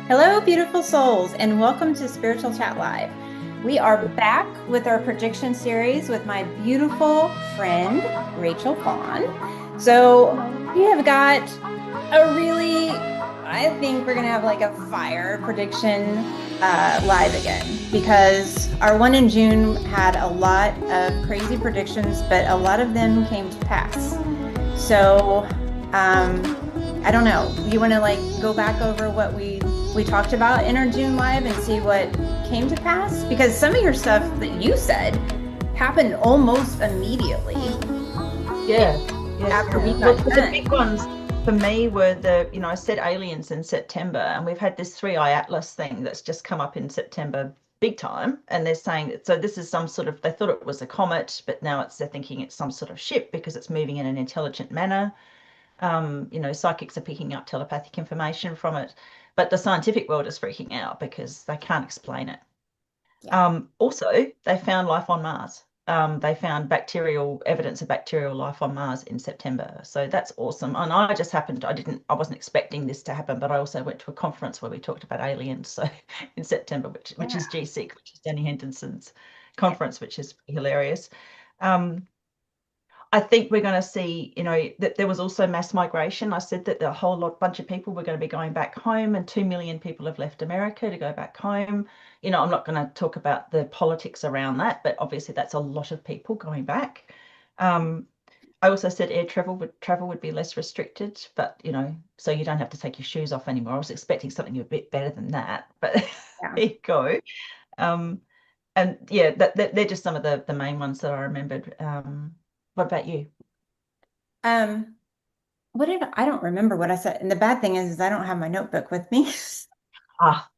Hello, beautiful souls, and welcome to Spiritual Chat Live. We are back with our prediction series with my beautiful friend, Rachel Vaughan. So, we have got I think we're going to have like a fire prediction live again because our one in June had a lot of crazy predictions, but a lot of them came to pass. So, I don't know. You want to like go back over what we talked about in our June live and see what came to pass? Because some of your stuff that you said happened almost immediately. Yeah, After we Well, got the big done. ones for me were I said aliens in September, and we've had this three-eye atlas thing that's just come up in September big time. And they're saying, so this is some sort of, they thought it was a comet, but now they're thinking it's some sort of ship because it's moving in an intelligent manner. Psychics are picking up telepathic information from it, but the scientific world is freaking out because they can't explain it. Yeah. Also, they found life on Mars. They found bacterial evidence of bacterial life on Mars in September. So that's awesome. And I wasn't expecting this to happen, but I also went to a conference where we talked about aliens. So in September, which is Yeah. GSIC, which is Danny Henderson's Yeah. conference, which is hilarious. Um, I think we're going to see, that there was also mass migration. I said that bunch of people were going to be going back home, and 2 million people have left America to go back home. I'm not going to talk about the politics around that, but obviously that's a lot of people going back. Um, I also said air travel would be less restricted, but so you don't have to take your shoes off anymore. I was expecting something a bit better than that, but Yeah. there you go. Um, and yeah, they're just some of the main ones that I remembered. What about you? Um, I don't remember what I said. And the bad thing is I don't have my notebook with me Ah, I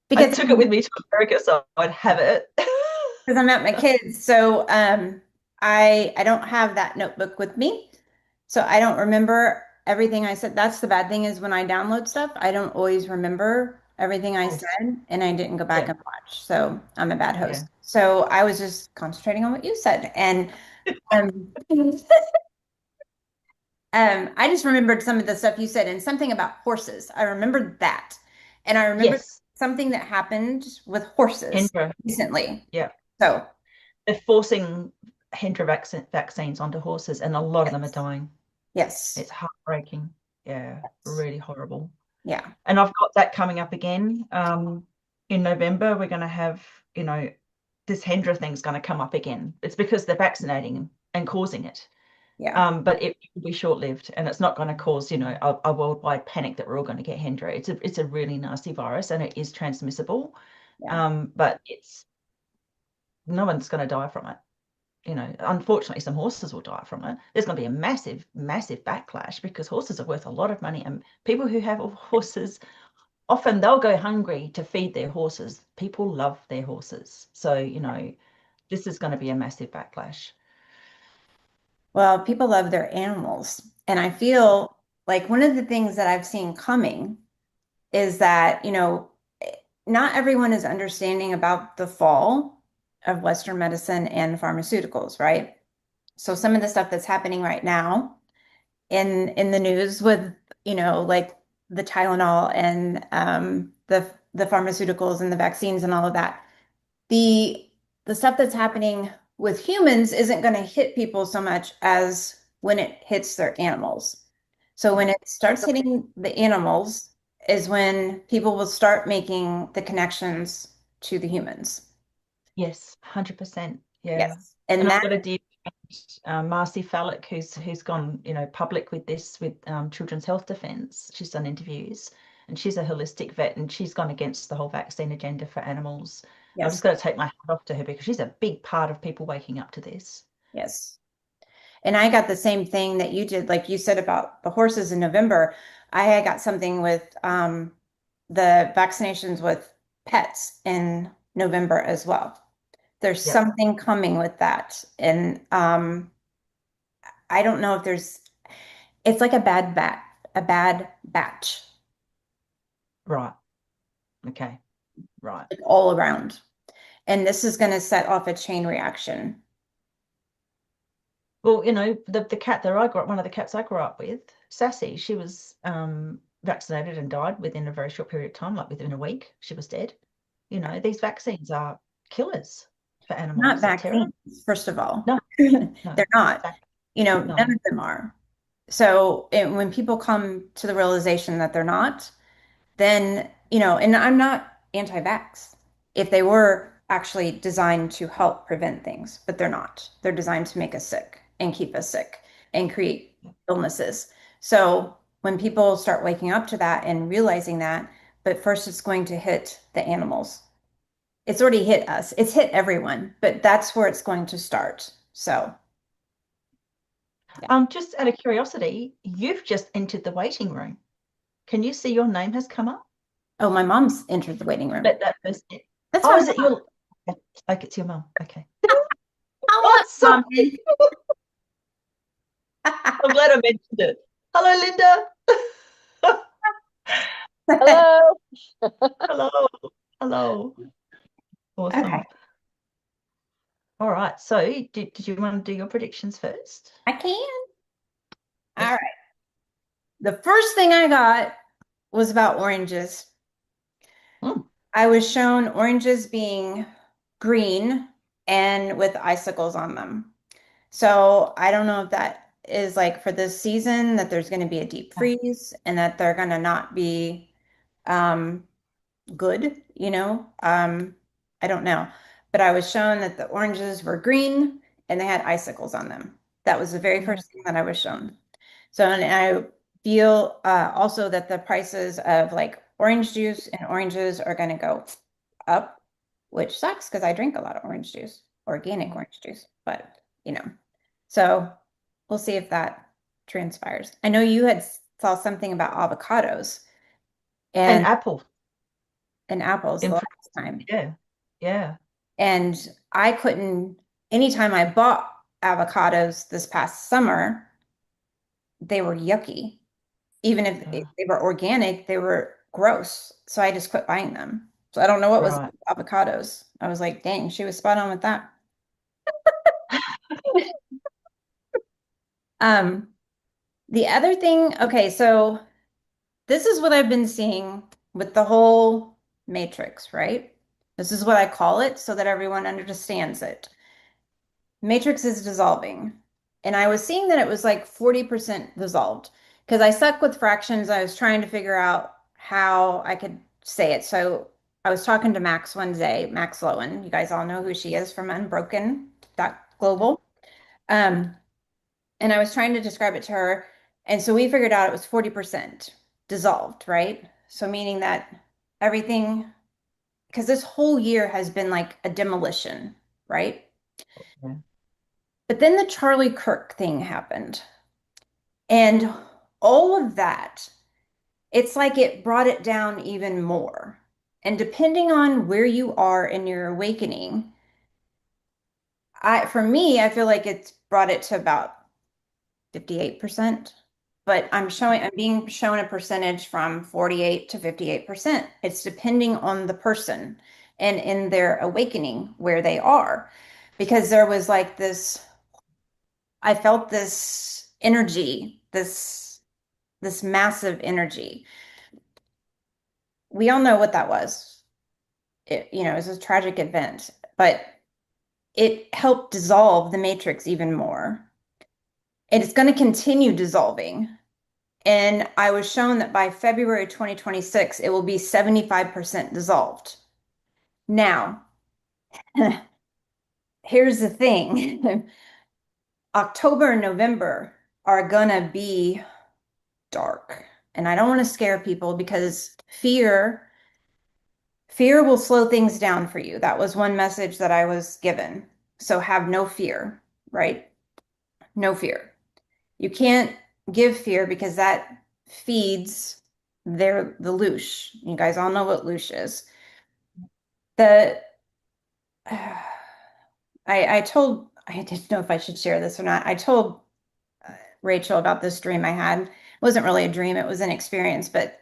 because took it with me to America, so I'd have it. because I'm at my kids. So I don't have that notebook with me. So I don't remember everything I said. That's the bad thing is when I download stuff, I don't always remember everything I Yes. said and I didn't go back Yeah, and watch. So I'm a bad yeah. host. So I was just concentrating on what you said. And um I just remembered some of the stuff you said and something about horses. I remembered that. And I remembered Yes. something that happened with horses Hendra. recently. Yeah. So They're forcing Hendra vaccines onto horses, and a lot of them are yes. dying. Yes. It's heartbreaking. Yeah, really horrible. Yeah. And I've got that coming up again. In November, we're going to have, this Hendra thing's going to come up again. It's because they're vaccinating and causing it. Yeah. But it will be short-lived, and it's not going to cause, a worldwide panic that we're all going to get Hendra. It's a really nasty virus, and it is transmissible. Yeah. But no one's going to die from it. Unfortunately, some horses will die from it. There's going to be a massive, massive backlash because horses are worth a lot of money, and people who have horses often they'll go hungry to feed their horses. People love their horses, so this is going to be a massive backlash. Well, people love their animals. And I feel like one of the things that I've seen coming is that, not everyone is understanding about the fall of Western medicine and pharmaceuticals, right? So some of the stuff that's happening right now in the news with, like the Tylenol and the pharmaceuticals and the vaccines and all of that, the the stuff that's happening with humans isn't going to hit people so much as when it hits their animals. So when it starts hitting the animals is when people will start making the connections to the humans. Yes, 100%. Yeah. Yes. And And I've that, got a dear friend, Marcy Fallick, who's gone, public with this with Children's Health Defence. She's done interviews, and she's a holistic vet, and she's gone against the whole vaccine agenda for animals. I've just yes, got to take my hat off to her because she's a big part of people waking up to this. yes. And I got the same thing that you did, like you said about the horses in November. I got something with the vaccinations with pets in November as well. There's Yep. something coming with that. And I don't know if it's like a bad batch, Right. Okay. Right. like all around. And this is going to set off a chain reaction. Well, the cat that I grew up, one of the cats I grew up with, Sassy, she was vaccinated and died within a very short period of time, like within a week, she was dead. These vaccines are killers for Not animals. They're terrible. vaccines, first of all. No, no, They're not. vac- None no. of them are. So when people come to the realization that they're not, then, and I'm not anti-vax. If they were actually designed to help prevent things, but they're not. They're designed to make us sick and keep us sick and create illnesses. So when people start waking up to that and realizing that, but first it's going to hit the animals. It's already hit us. It's hit everyone, but that's where it's going to start. So, yeah. Just out of curiosity, you've just entered the waiting room. Can you see your name has come up? Oh, my mom's entered the waiting room. That person. That's Oh, my is it mom. your? Like it's your mum. Okay. Hello, Oh, sorry. mommy. I'm glad I mentioned it. Hello, Linda. Hello. Hello. Hello. Okay, Awesome. All right. So, did you want to do your predictions first? I can. All Yes. right. The first thing I got was about oranges. Hmm. I was shown oranges being green and with icicles on them. So I don't know if that is like for this season that there's going to be a deep freeze and that they're going to not be um, good, I don't know. But I was shown that the oranges were green and they had icicles on them. That was the very Yeah. first thing that I was shown. So, and I feel also that the prices of like orange juice and oranges are going to go up, which sucks because I drink a lot of orange juice, organic orange juice, but so we'll see if that transpires. I know you had saw something about avocados And and apple. apples In the France. last time. Yeah. Yeah. And I couldn't, anytime I bought avocados this past summer, they were yucky. Even if Yeah. they were organic, they were gross. So I just quit buying them. So I don't know what was Right. avocados. I was like, dang, she was spot on with that. Um, the other thing, okay, so this is what I've been seeing with the whole matrix, right? This is what I call it so that everyone understands it. Matrix is dissolving. And I was seeing that it was like 40% dissolved because I suck with fractions. I was trying to figure out how I could say it. So I was talking to Max one day, Max Lowen. You guys all know who she is from Unbroken Global. Um, and I was trying to describe it to her. And so we figured out it was 40% dissolved, right? So meaning that everything, because this whole year has been like a demolition, right? Yeah. But then the Charlie Kirk thing happened. And all of that, it's like it brought it down even more. And depending on where you are in your awakening, for me, I feel like it's brought it to about 58%. But I'm being shown a percentage from 48 to 58%. It's depending on the person and in their awakening where they are. Because there was like this, I felt this energy, this massive energy. We all know what that was. It was a tragic event, but it helped dissolve the matrix even more. And it's going to continue dissolving. And I was shown that by February 2026, it will be 75% dissolved. Now, here's the thing. October and November are gonna be dark. And I don't want to scare people because fear will slow things down for you. That was one message that I was given. So have no fear, right? No fear. You can't give fear because that feeds the loosh. You guys all know what loosh is. The I didn't know if I should share this or not. I told Rachel about this dream I had. It wasn't really a dream, it was an experience, but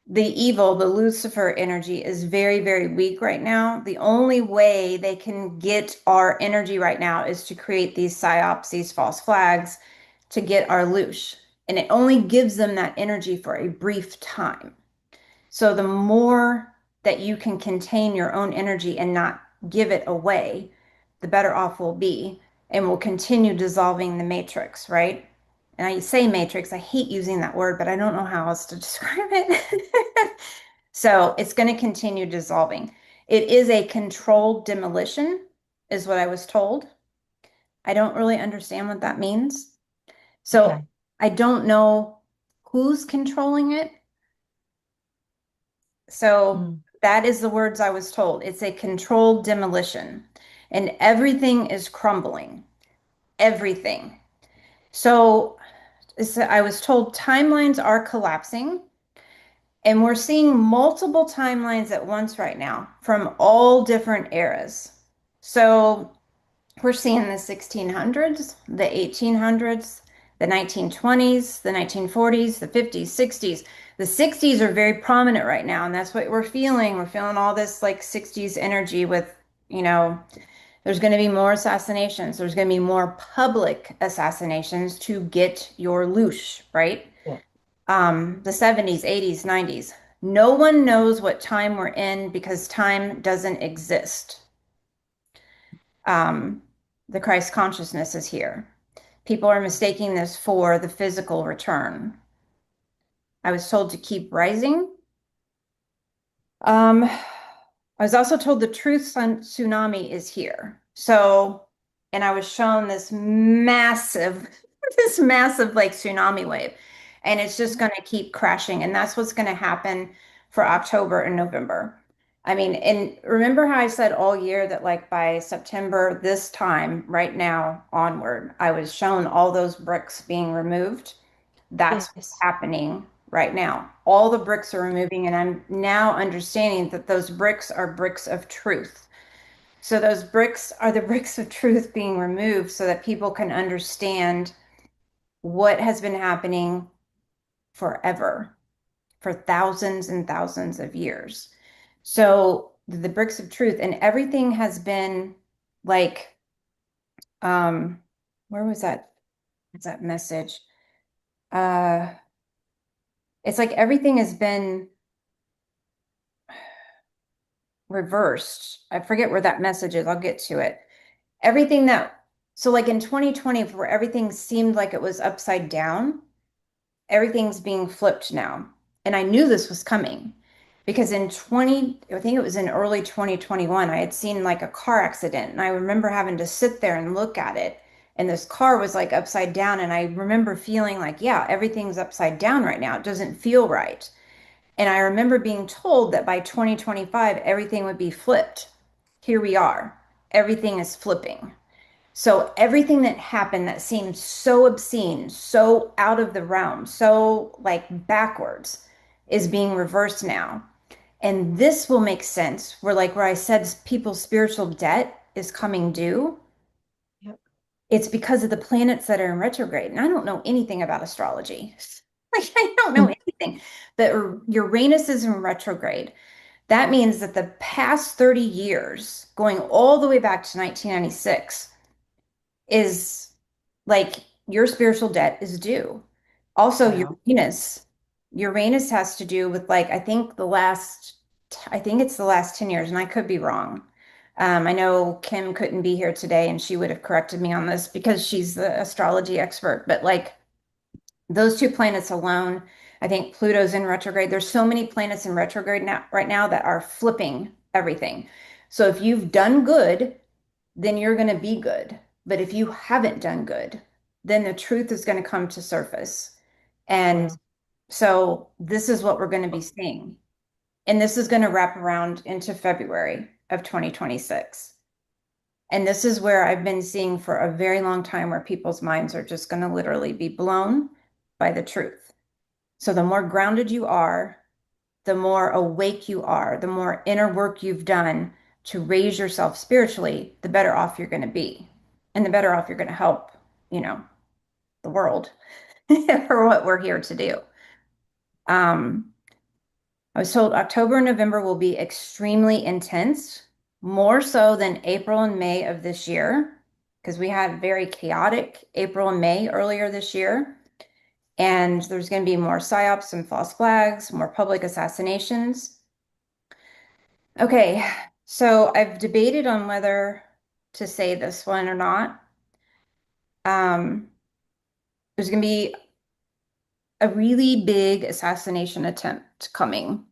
the evil, the Lucifer energy is very, very weak right now. The only way they can get our energy right now is to create these psyops, these false flags to get our loosh. and it only gives them that energy for a brief time. So the more that you can contain your own energy and not give it away, the better off we'll be, and we'll continue dissolving the matrix, right? And I say matrix, I hate using that word, but I don't know how else to describe it. So it's going to continue dissolving. It is a controlled demolition, is what I was told. I don't really understand what that means. So Okay. I don't know who's controlling it. So Mm. that is the words I was told. It's a controlled demolition, and everything is crumbling. Everything. So I was told timelines are collapsing, and we're seeing multiple timelines at once right now from all different eras. So we're seeing the 1600s, the 1800s, the 1920s, the 1940s, the 50s, 60s. The 60s are very prominent right now, and that's what we're feeling. We're feeling all this like 60s energy with, you know, there's going to be more assassinations. There's going to be more public assassinations to get your loosh, right? Yeah. The 70s, 80s, 90s. No one knows what time we're in because time doesn't exist. Um, the Christ consciousness is here. People are mistaking this for the physical return. I was told to keep rising. I was also told the truth tsunami is here. So, and I was shown this massive, this massive like tsunami wave, and it's just going to keep crashing. And that's what's going to happen for October and November. I mean, and remember how I said all year that like by September, this time, right now onward, I was shown all those bricks being removed. That's what's Yes. happening right now. All the bricks are removing, and I'm now understanding that those bricks are bricks of truth. So those bricks are the bricks of truth being removed so that people can understand what has been happening forever, for thousands and thousands of years. So the bricks of truth and everything has been like, um, where was that? What's that message? Uh, it's like everything has been reversed. I forget where that message is. I'll get to it. Everything that, so like in 2020, where everything seemed like it was upside down, everything's being flipped now. And I knew this was coming because in 20, I think it was in early 2021, I had seen like a car accident. And I remember having to sit there and look at it. And this car was like upside down. And I remember feeling like, yeah, everything's upside down right now. It doesn't feel right. And I remember being told that by 2025, everything would be flipped. Here we are. Everything is flipping. So everything that happened that seemed so obscene, so out of the realm, so like backwards is being reversed now. And this will make sense where like where I said people's spiritual debt is coming due. Yep. It's because of the planets that are in retrograde. And I don't know anything about astrology. Like I don't know Mm. anything. But Uranus is in retrograde. That means that the past 30 years, going all the way back to 1996, is like your spiritual debt is due. Also, Wow. Uranus has to do with like, I think it's the last 10 years, and I could be wrong. I know Kim couldn't be here today, and she would have corrected me on this because she's the astrology expert, but like those two planets alone, I think Pluto's in retrograde. There's so many planets in retrograde now, right now that are flipping everything. So if you've done good, then you're going to be good. But if you haven't done good, then the truth is going to come to surface. And Wow. so this is what we're going to be seeing. And this is going to wrap around into February of 2026. And this is where I've been seeing for a very long time where people's minds are just going to literally be blown by the truth. So the more grounded you are, the more awake you are, the more inner work you've done to raise yourself spiritually, the better off you're going to be. And the better off you're going to help, you know, the world for what we're here to do. Um, I was told October and November will be extremely intense, more so than April and May of this year, because we had very chaotic April and May earlier this year. And there's going to be more psyops and false flags, more public assassinations. Okay, so I've debated on whether to say this one or not. Um, there's going to be a really big assassination attempt coming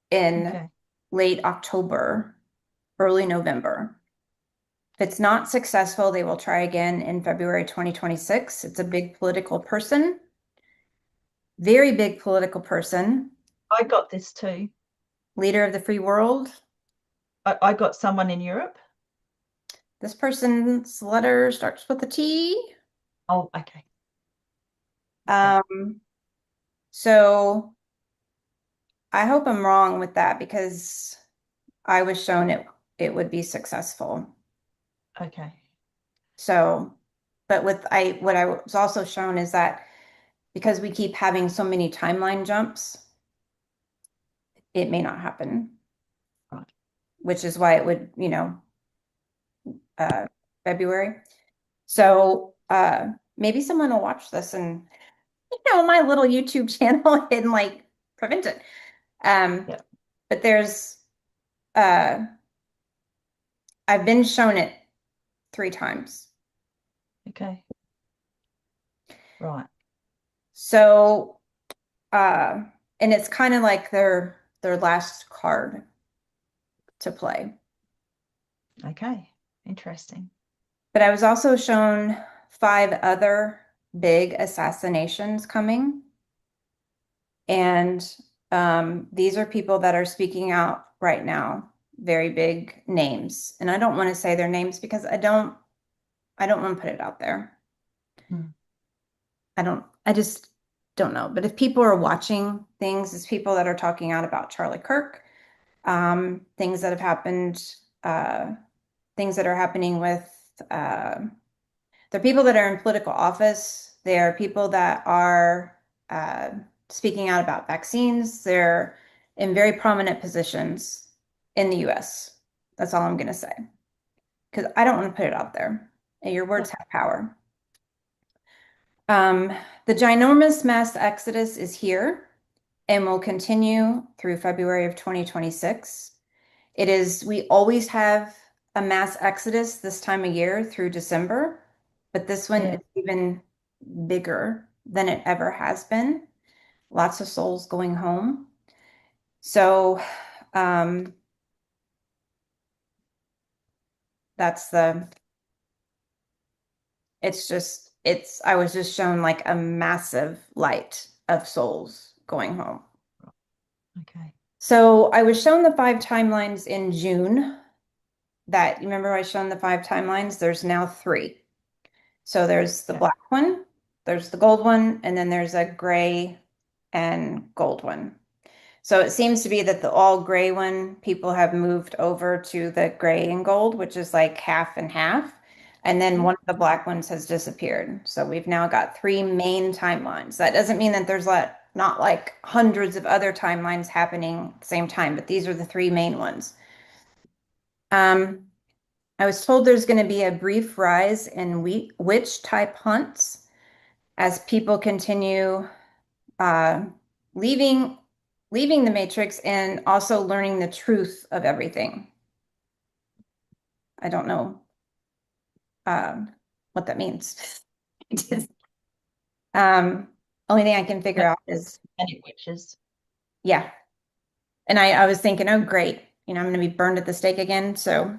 in Okay. late October, early November. If it's not successful, they will try again in February 2026. It's a big political person, very big political person, I got this too. leader of the free world. I got someone in Europe. This person's letter starts with a T. Oh, okay. Okay. Um, so I hope I'm wrong with that because I was shown it would be successful. Okay. So, but what I was also shown is that because we keep having so many timeline jumps, it may not happen, Right. which is why it would, February. So maybe someone will watch this and my little YouTube channel and like prevent it. Yeah. But there's uh I've been shown it 3 times. Okay. Right. So uh and it's kind of like their last card to play. Okay. Interesting. But I was also shown 5 other big assassinations coming. And these are people that are speaking out right now, very big names. And I don't want to say their names because I don't want to put it out there. Mm. I just don't know. But if people are watching things, it's people that are talking out about Charlie Kirk, things that have happened, things that are happening with they're people that are in political office. They are people that are uh, speaking out about vaccines. They're in very prominent positions in the US. That's all I'm going to say. Because I don't want to put it out there. And your Yeah. words have power. The ginormous mass exodus is here and will continue through February of 2026. We always have a mass exodus this time of year through December, but this one Yeah. is even bigger than it ever has been. Lots of souls going home. So, um, that's I was just shown like a massive light of souls going home. Okay. So I was shown the 5 timelines in June that, you remember I was shown the 5 timelines? There's now 3. So there's the Yeah. black one, there's the gold one, and then there's a gray and gold one. So it seems to be that the all gray one, people have moved over to the gray and gold, which is like half and half. And then Yeah. one of the black ones has disappeared. So we've now got 3 main timelines. That doesn't mean that there's not like hundreds of other timelines happening at the same time, but these are the 3 main ones. Um, I was told there's going to be a brief rise in witch type hunts as people continue uh, leaving leaving the matrix and also learning the truth of everything. I don't know what that means. Yeah. Um, only thing I can figure out is Any witches. yeah. And I was thinking, oh great, I'm going to be burned at the stake again. So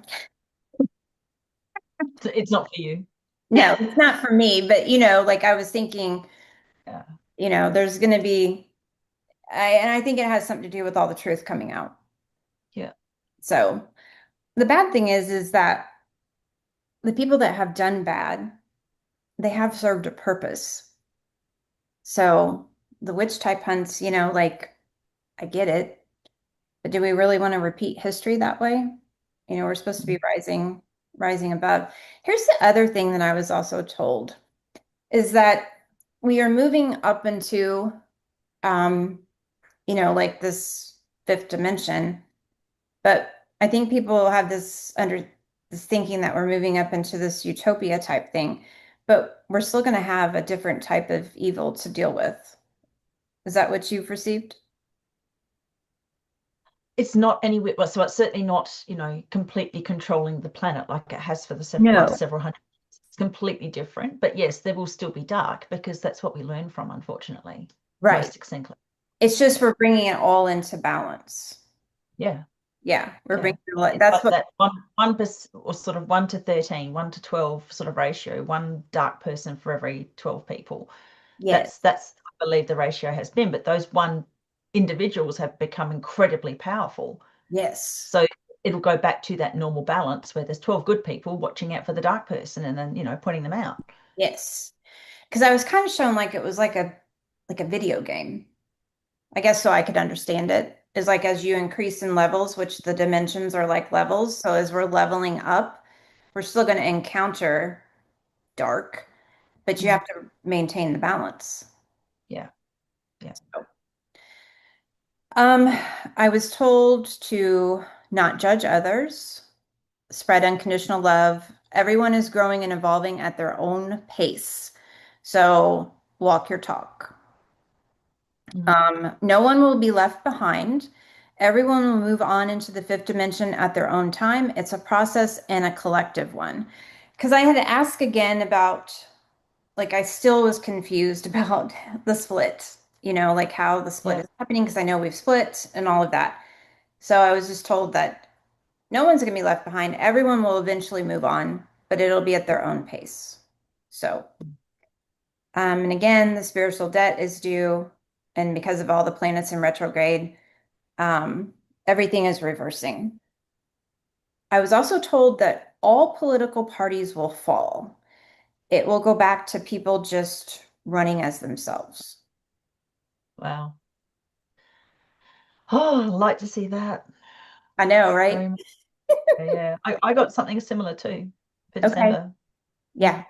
It's not for you. no, it's not for me. But like I was thinking, Yeah. there's going to be, and I think it has something to do with all the truth coming out. Yeah. So the bad thing is that the people that have done bad, they have served a purpose. So the witch type hunts, like I get it, but do we really want to repeat history that way? We're supposed to be rising above. Here's the other thing that I was also told is that we are moving up into, um, like this fifth dimension. But I think people have this thinking that we're moving up into this utopia type thing. but we're still going to have a different type of evil to deal with. Is that what you've received? It's not anywhere, well, so it's certainly not, completely controlling the planet like it has for the last No. several hundred years. It's completely different. But yes, there will still be dark because that's what we learn from, unfortunately, Right. most succinctly. It's just Yeah. we're bringing it all into balance. Yeah. Yeah, we're Yeah. bringing it, It's that's like what. that 1% or sort of 1 to 13, 1 to 12 sort of ratio, one dark person for every 12 people. Yes. That's I believe the ratio has been, but those one individuals have become incredibly powerful. Yes. So it'll go back to that normal balance where there's 12 good people watching out for the dark person and then, pointing them out. Yes. Because I was kind of shown like it was like a video game. I guess so I could understand it. Is like as you increase in levels, which the dimensions are like levels. So as we're leveling up, we're still going to encounter dark, but you Mm. have to maintain the balance. Yeah. Yeah. So, um, I was told to not judge others, spread unconditional love. Everyone is growing and evolving at their own pace. So walk your talk. Mm. No one will be left behind. Everyone will move on into the fifth dimension at their own time. It's a process and a collective one. Because I had to ask again about, like, I still was confused about the split, like how the split Yeah. is happening, because I know we've split and all of that. So I was just told that no one's going to be left behind. Everyone will eventually move on, but it'll be at their own pace. So, and again, the spiritual debt is due. And because of all the planets in retrograde, um, everything is reversing. I was also told that all political parties will fall. It will go back to people just running as themselves. Wow. Oh, I'd like to see that. I know, right? Very much. Yeah. I got something similar too for Okay. December. Yeah. Mm.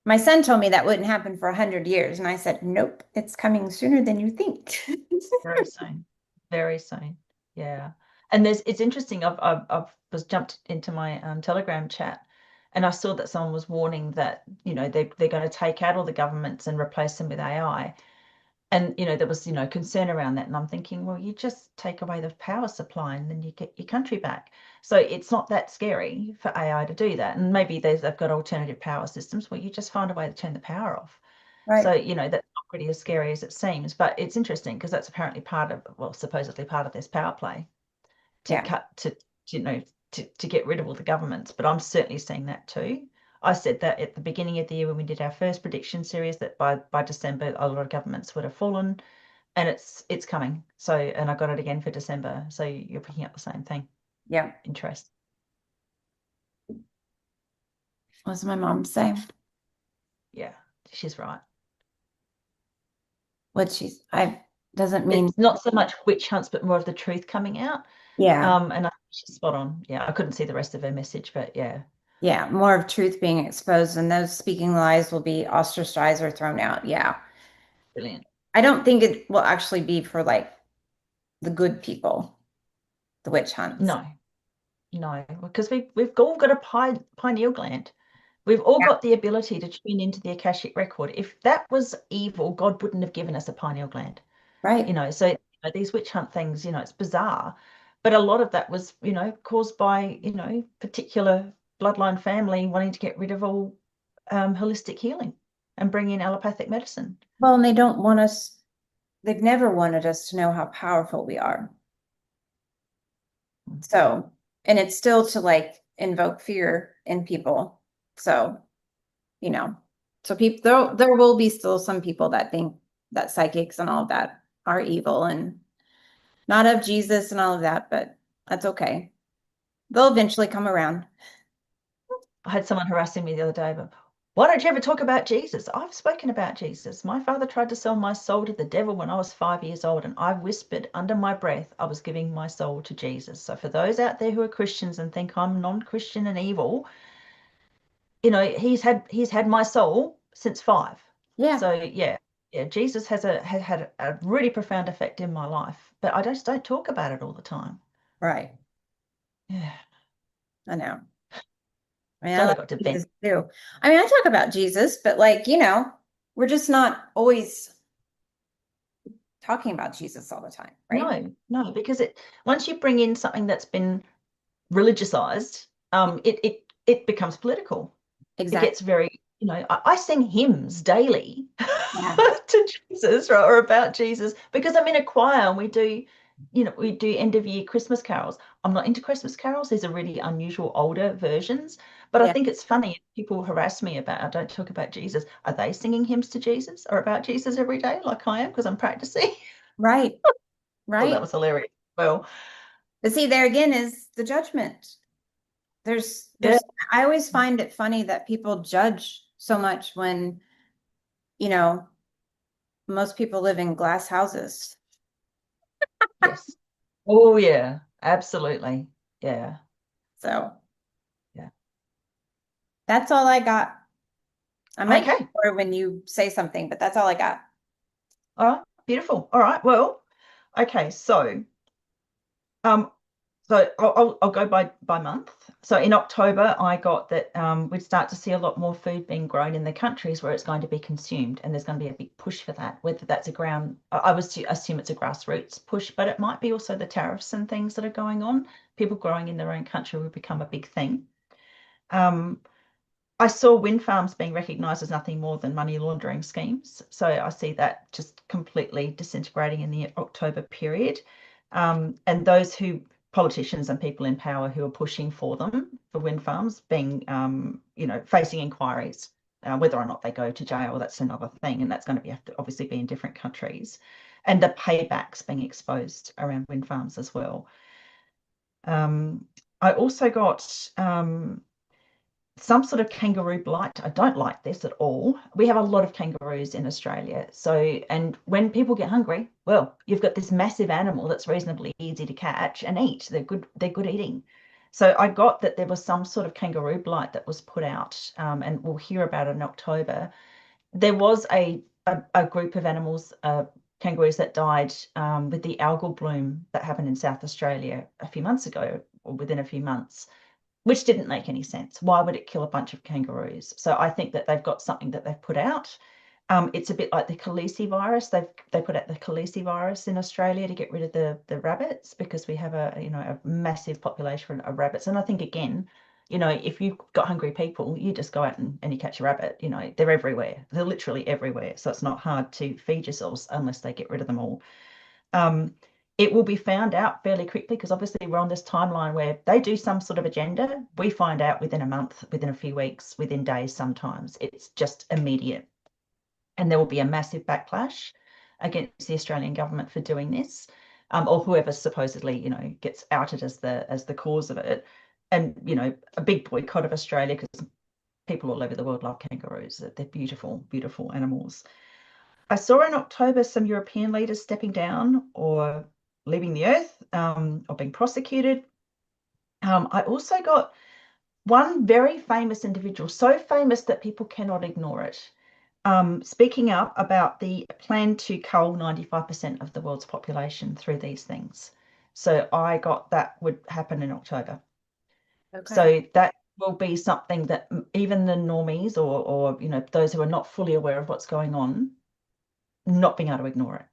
My son told me that wouldn't happen for 100 years. And I said, nope, it's coming sooner than you think. Very soon. Very soon. Yeah. And it's interesting. I've was jumped into my Telegram chat and I saw that someone was warning that, they're going to take out all the governments and replace them with AI. And, there was, concern around that. And I'm thinking, well, you just take away the power supply and then you get your country back. So it's not that scary for AI to do that. And maybe they've got alternative power systems where you just find a way to turn the power off. So, Right. that's not really as scary as it seems, but it's interesting because that's apparently well, supposedly part of this power play to Yeah. cut to to get rid of all the governments. But I'm certainly seeing that too. I said that at the beginning of the year when we did our first prediction series that by December a lot of governments would have fallen, and it's coming. So, and I got it again for December. So you're picking up the same thing. Yeah. Interest. What does my mom say? Yeah, she's right. I doesn't mean, It's not so much witch hunts, but more of the truth coming out. yeah. And I think she's spot on. Yeah, I couldn't see the rest of her message, but yeah, Yeah. More of truth being exposed, and those speaking lies will be ostracized or thrown out. Yeah. brilliant. I don't think it will actually be for like the good people, the witch hunts. No, no, because we've all got a pineal gland. We've all Yeah. got the ability to tune into the Akashic record. If that was evil, God wouldn't have given us a pineal gland. Right. So these witch hunt things, it's bizarre. But a lot of that was, caused by, particular bloodline family wanting to get rid of all holistic healing and bring in allopathic medicine. Well, and they don't want us, they've never wanted us to know how powerful we are. So, and it's still to like invoke fear in people. So, you know, so people there will be still some people that think that psychics and all of that are evil and not of Jesus and all of that, but that's okay. They'll eventually come around. I had someone harassing me the other day, but why don't you ever talk about Jesus? I've spoken about Jesus. My father tried to sell my soul to the devil when I was 5 years old, and I whispered under my breath I was giving my soul to Jesus. So for those out there who are Christians and think I'm non-Christian and evil, he's had my soul since 5. Yeah, So yeah, Jesus has had a really profound effect in my life, but I just don't talk about it all the time. right. Yeah. I know. I mean, I God, I like got to vent. Jesus too. I mean, I talk about Jesus, but like, we're just not always talking about Jesus all the time, right? No, because once you bring in something that's been religiousized, it becomes political. It Exactly. gets very, I sing hymns daily Yeah. to Jesus, right, or about Jesus, because I'm in a choir and we do end of year Christmas carols. I'm not into Christmas carols. These are really unusual older versions, but I Yeah. think it's funny. People harass me about I don't talk about Jesus. Are they singing hymns to Jesus or about Jesus every day like I am because I'm practicing? Right. Oh, that Right. was hilarious. Well, But see, there again is the judgment. There's, yeah, there's, I always find it funny that people judge so much when, you know, most people live in glass houses. yes. Oh, yeah, absolutely. Yeah, So yeah. that's all I got. I might get Okay. more when you say something, but that's all I got. All right. Beautiful. All right. Well, okay. Um, so I'll go by month. So in October, I got that we'd start to see a lot more food being grown in the countries where it's going to be consumed, and there's going to be a big push for that. Whether that's I was to assume it's a grassroots push, but it might be also the tariffs and things that are going on. People growing in their own country will become a big thing. Um, I saw wind farms being recognised as nothing more than money laundering schemes. So I see that just completely disintegrating in the October period. And politicians and people in power who are pushing for them, for wind farms, being, facing inquiries. Whether or not they go to jail, that's another thing. And that's going to have to obviously be in different countries. And the paybacks being exposed around wind farms as well. I also got some sort of kangaroo blight. I don't like this at all. We have a lot of kangaroos in Australia. So, and when people get hungry, well, you've got this massive animal that's reasonably easy to catch and eat. They're good eating. So I got that there was some sort of kangaroo blight that was put out, and we'll hear about it in October. There was a group of animals, kangaroos that died with the algal bloom that happened in South Australia a few months ago, or within a few months, which didn't make any sense. Why would it kill a bunch of kangaroos? So I think that they've got something that they've put out. It's a bit like the Khaleesi virus. They put out the Khaleesi virus in Australia to get rid of the rabbits, because we have a massive population of rabbits. And I think, again, if you've got hungry people, you just go out and you catch a rabbit. They're everywhere. They're literally everywhere. So it's not hard to feed yourselves unless they get rid of them all. It will be found out fairly quickly, because obviously we're on this timeline where they do some sort of agenda. We find out within a month, within a few weeks, within days sometimes. It's just immediate. And there will be a massive backlash against the Australian government for doing this, or whoever supposedly, gets outed as the cause of it. And, a big boycott of Australia, because people all over the world love kangaroos. They're beautiful, beautiful animals. I saw in October some European leaders stepping down or leaving the earth, or being prosecuted. I also got one very famous individual, so famous that people cannot ignore it, speaking up about the plan to cull 95% of the world's population through these things. So I got that would happen in October. Okay. So that will be something that even the normies, or those who are not fully aware of what's going on, not being able to ignore it,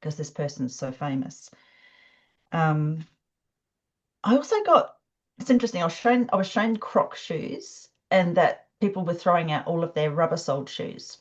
because this person's so famous. I also got, it's interesting, I was shown Croc shoes, and that people were throwing out all of their rubber-soled shoes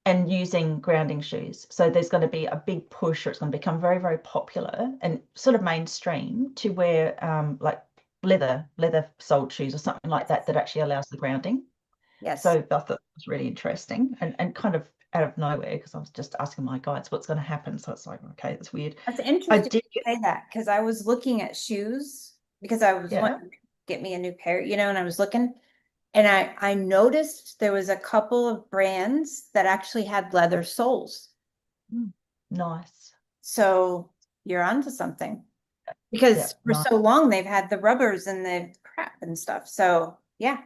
and using grounding shoes. So there's going to be a big push, or it's going to become very, very popular and sort of mainstream to wear like leather-soled shoes or something like that actually allows the grounding. So Yes. I thought that was really interesting, and kind of out of nowhere, because I was just asking my guides what's going to happen. So it's like, okay, that's weird. That's I interesting did to say that, because I was looking at shoes because I was yeah. wanting to get me a new pair, and I was looking and I noticed there was a couple of brands that actually had leather soles. Nice. So you're onto something, Yeah, because for nice. so long they've had the rubbers and the crap and stuff. So yeah.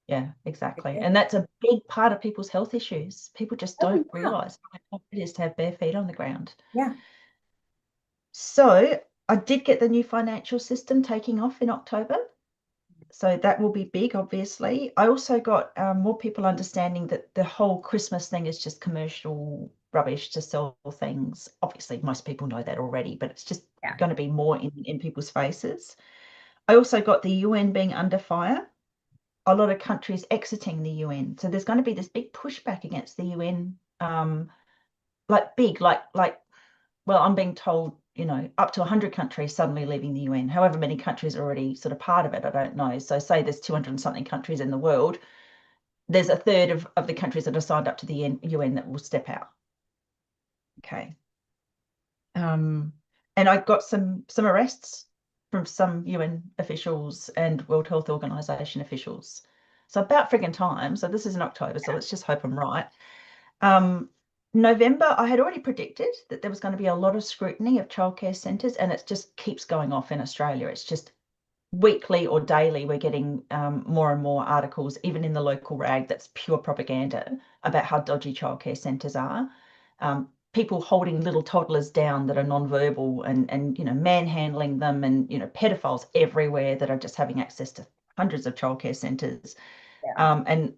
Yeah, exactly. And that's a big part of people's health issues. People just Oh, don't yeah. realize how tough it is to have bare feet on the ground. Yeah. So I did get the new financial system taking off in October. So that will be big, obviously. I also got more people understanding that the whole Christmas thing is just commercial rubbish to sell things. Obviously, most people know that already, but it's just Yeah. going to be more in people's faces. I also got the UN being under fire, a lot of countries exiting the UN. So there's going to be this big pushback against the UN, well, I'm being told, up to 100 countries suddenly leaving the UN. However many countries are already sort of part of it, I don't know. So say there's 200 and something countries in the world, there's a third of the countries that are signed up to the UN that will step out. Okay. And I got some arrests from some UN officials and World Health Organization officials. So about friggin' time. So this is in October, so let's just hope I'm right. November, I had already predicted that there was going to be a lot of scrutiny of childcare centres, and it just keeps going off in Australia. It's just weekly or daily, we're getting more and more articles, even in the local rag, that's pure propaganda about how dodgy childcare centres are. People holding little toddlers down that are non-verbal and manhandling them, and pedophiles everywhere that are just having access to hundreds of childcare centres. Yeah. And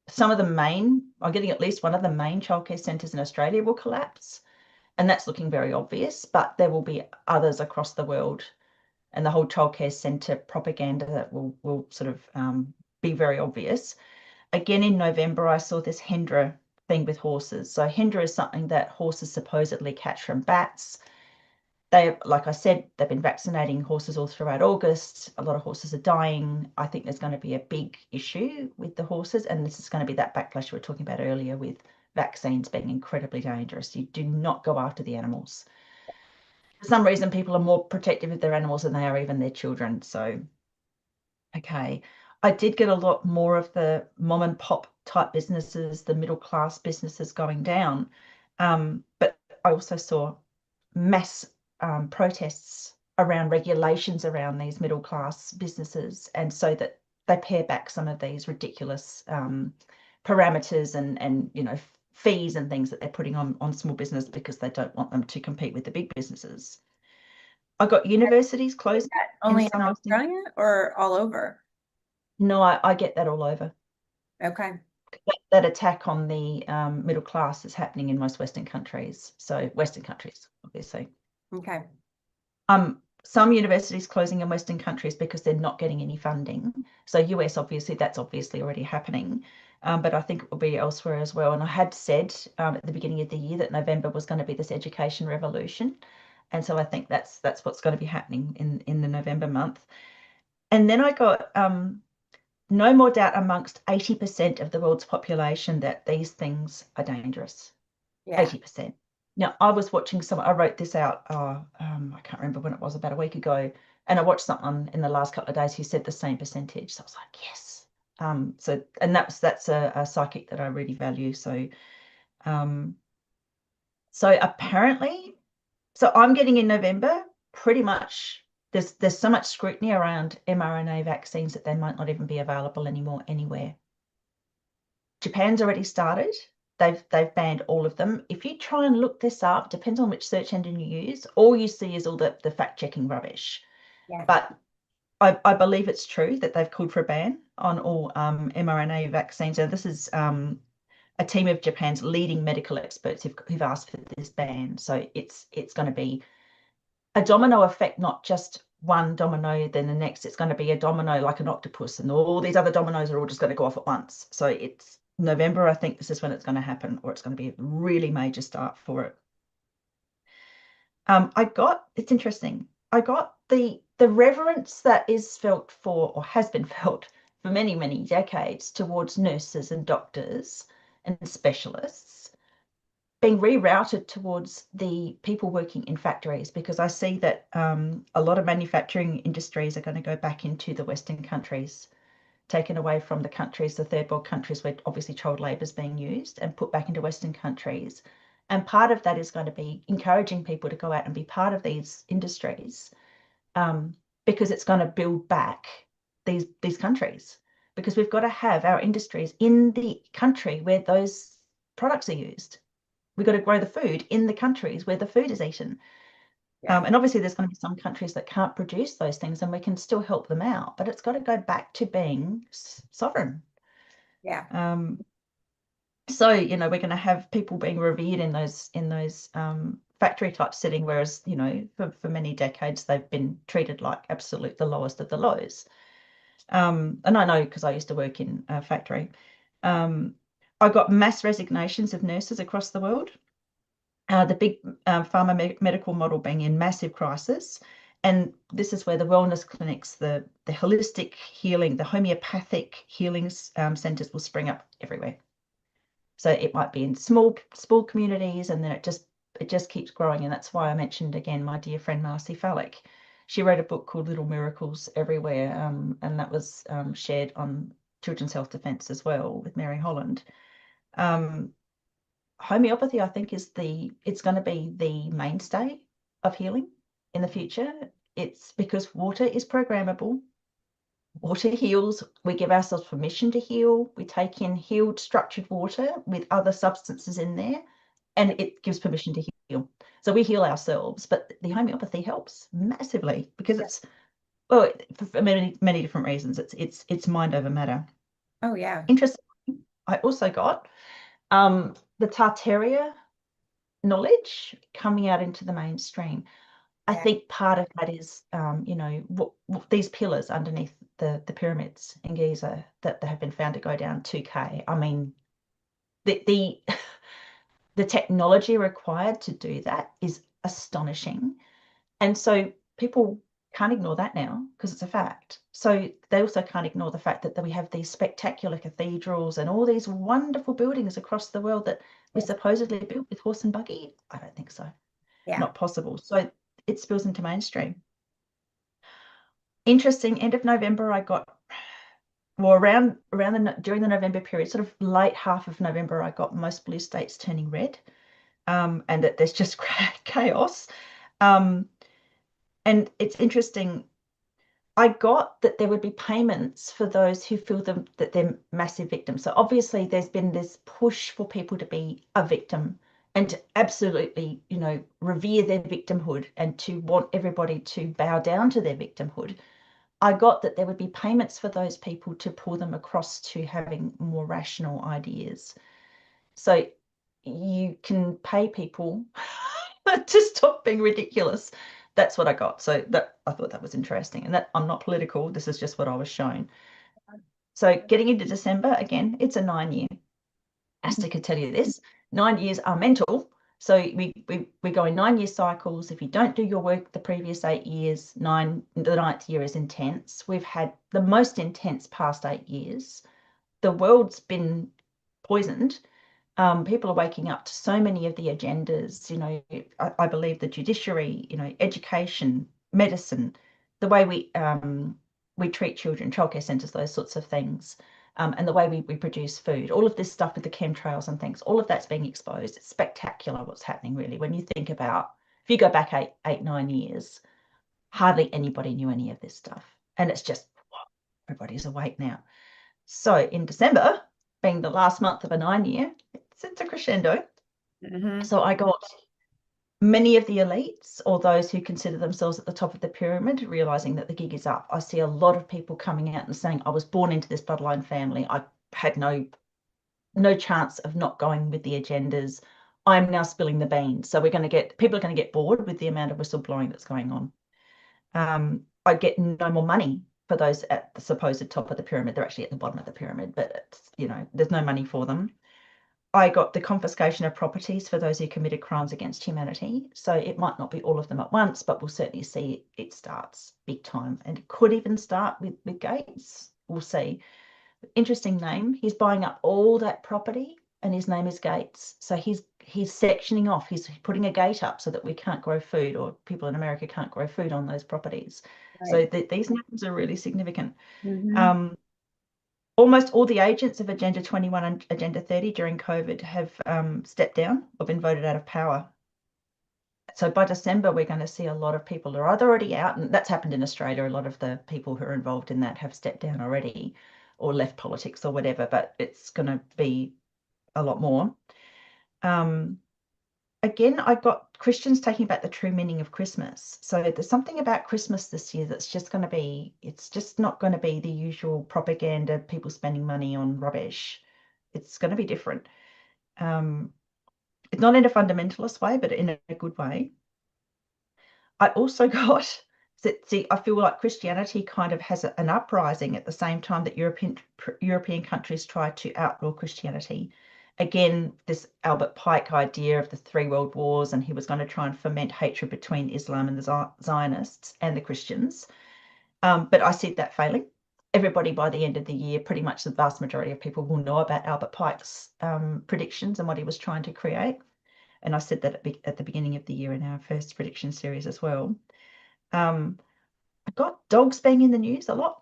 some of the main, I'm getting at least one of the main childcare centres in Australia will collapse, and that's looking very obvious, but there will be others across the world, and the whole childcare centre propaganda that will sort of be very obvious. Again, in November, I saw this Hendra thing with horses. So Hendra is something that horses supposedly catch from bats. They, like I said, they've been vaccinating horses all throughout August. A lot of horses are dying. I think there's going to be a big issue with the horses, and this is going to be that backlash we were talking about earlier with vaccines being incredibly dangerous. You do not go after the animals. For some reason, people are more protective of their animals than they are even their children. So, okay. I did get a lot more of the mom and pop type businesses, the middle class businesses going down. But I also saw mass protests around regulations around these middle class businesses, and so that they pare back some of these ridiculous parameters and fees and things that they're putting on small business because they don't want them to compete with the big businesses. I got universities closing in Only in some Western. Australia or all over? No, I get that all over. Okay. That attack on the middle class is happening in most Western countries. So Western countries, obviously. Okay. Some universities closing in Western countries because they're not getting any funding. So US, obviously, that's obviously already happening. But I think it will be elsewhere as well. And I had said at the beginning of the year that November was going to be this education revolution. And so I think that's what's going to be happening in the November month. And then I got no more doubt amongst 80% of the world's population that these things are dangerous. Yeah. 80%. Now, I was watching I wrote this out, I can't remember when it was, about a week ago, and I watched someone in the last couple of days who said the same percentage. So I was like, yes. And that's a psychic that I really value. So apparently, so I'm getting in November pretty much, there's so much scrutiny around mRNA vaccines that they might not even be available anymore anywhere. Japan's already started. They've banned all of them. If you try and look this up, depends on which search engine you use, all you see is all the fact-checking rubbish. Yeah. But I believe it's true that they've called for a ban on all mRNA vaccines. So this is a team of Japan's leading medical experts who've asked for this ban. So it's going to be a domino effect, not just one domino, then the next. It's going to be a domino like an octopus, and all these other dominoes are all just going to go off at once. So it's November, I think this is when it's going to happen, or it's going to be a really major start for it. It's interesting. I got the reverence that is felt for, or has been felt for many, many decades towards nurses and doctors and specialists being rerouted towards the people working in factories, because I see that a lot of manufacturing industries are going to go back into the Western countries, taken away from the countries, the third world countries where obviously child labour is being used, and put back into Western countries. And part of that is going to be encouraging people to go out and be part of these industries, because it's going to build back these countries, because we've got to have our industries in the country where those products are used. We've got to grow the food in the countries where the food is eaten. Yeah. And obviously there's going to be some countries that can't produce those things and we can still help them out, but it's got to go back to being sovereign. Yeah. So, we're going to have people being revered in those factory type setting, whereas, for many decades they've been treated like absolute the lowest of the lows. And I know because I used to work in a factory. I got mass resignations of nurses across the world. The big pharma medical model being in massive crisis. And this is where the wellness clinics, the holistic healing, the homeopathic healing centers will spring up everywhere. So it might be in small communities, and then it just keeps growing. And that's why I mentioned again my dear friend Marcy Fallick. She wrote a book called Little Miracles Everywhere, and that was shared on Children's Health Defence as well with Mary Holland. Homeopathy, I think, it's going to be the mainstay of healing in the future. It's because water is programmable. Water heals. We give ourselves permission to heal. We take in healed, structured water with other substances in there, and it gives permission to heal. So we heal ourselves, but the homeopathy helps massively because it's, well, for many different reasons. It's mind over matter. Oh, yeah. Interesting. I also got the Tartaria knowledge coming out into the mainstream. I think part of that is, what these pillars underneath the pyramids in Giza that have been found to go down 2K. I mean, the the technology required to do that is astonishing, and so people can't ignore that now because it's a fact. So they also can't ignore the fact that we have these spectacular cathedrals and all these wonderful buildings across the world that we supposedly built with horse and buggy. I don't think so. Yeah. Not possible. So it spills into mainstream. Interesting. End of November, I got, well, around during the November period, sort of late half of November, I got most blue states turning red, and that there's just chaos. And it's interesting. I got that there would be payments for those who feel that they're massive victims. So obviously there's been this push for people to be a victim and to absolutely, revere their victimhood and to want everybody to bow down to their victimhood. I got that there would be payments for those people to pull them across to having more rational ideas. So you can pay people to stop being ridiculous. That's what I got. So that I thought that was interesting. And that I'm not political. This is just what I was shown. So getting into December, again, it's a 9-year. Asta could tell you this. 9 years are mental. So we go in 9-year cycles. If you don't do your work the previous 8 years, the 9th year is intense. We've had the most intense past 8 years. The world's been poisoned. People are waking up to so many of the agendas. I believe the judiciary, education, medicine, the way we treat children, childcare centres, those sorts of things. And the way we produce food, all of this stuff with the chemtrails and things, all of that's being exposed. It's spectacular what's happening, really. When you think about, if you go back 9 years, hardly anybody knew any of this stuff. And it's just, everybody's awake now. So in December, being the last month of a 9-year, it's a crescendo. So I got many of the elites or those who consider themselves at the top of the pyramid realizing that the gig is up. I see a lot of people coming out and saying, I was born into this bloodline family. I had no chance of not going with the agendas. I'm now spilling the beans. So people are going to get bored with the amount of whistleblowing that's going on. I get no more money for those at the supposed top of the pyramid. They're actually at the bottom of the pyramid, but it's, there's no money for them. I got the confiscation of properties for those who committed crimes against humanity. So it might not be all of them at once, but we'll certainly see it starts big time. And it could even start with Gates. We'll see. Interesting name. He's buying up all that property and his name is Gates. So he's sectioning off. He's putting a gate up so that we can't grow food, or people in America can't grow food on those properties. Right. So these names are really significant. Almost all the agents of Agenda 21 and Agenda 30 during COVID have stepped down or been voted out of power. So by December, we're going to see a lot of people are either already out, and that's happened in Australia. A lot of the people who are involved in that have stepped down already or left politics or whatever, but it's going to be a lot more. again, I got Christians taking back the true meaning of Christmas. So there's something about Christmas this year that's just going to be, it's just not going to be the usual propaganda, people spending money on rubbish. It's going to be different. Um, it's not in a fundamentalist way, but in a good way. I also got, see, I feel like Christianity kind of has an uprising at the same time that European countries try to outlaw Christianity. Again, this Albert Pike idea of the three world wars, and he was going to try and foment hatred between Islam and the Zionists and the Christians. But I see that failing. Everybody by the end of the year, pretty much the vast majority of people will know about Albert Pike's predictions and what he was trying to create. And I said that at the beginning of the year in our first prediction series as well. I got dogs being in the news a lot.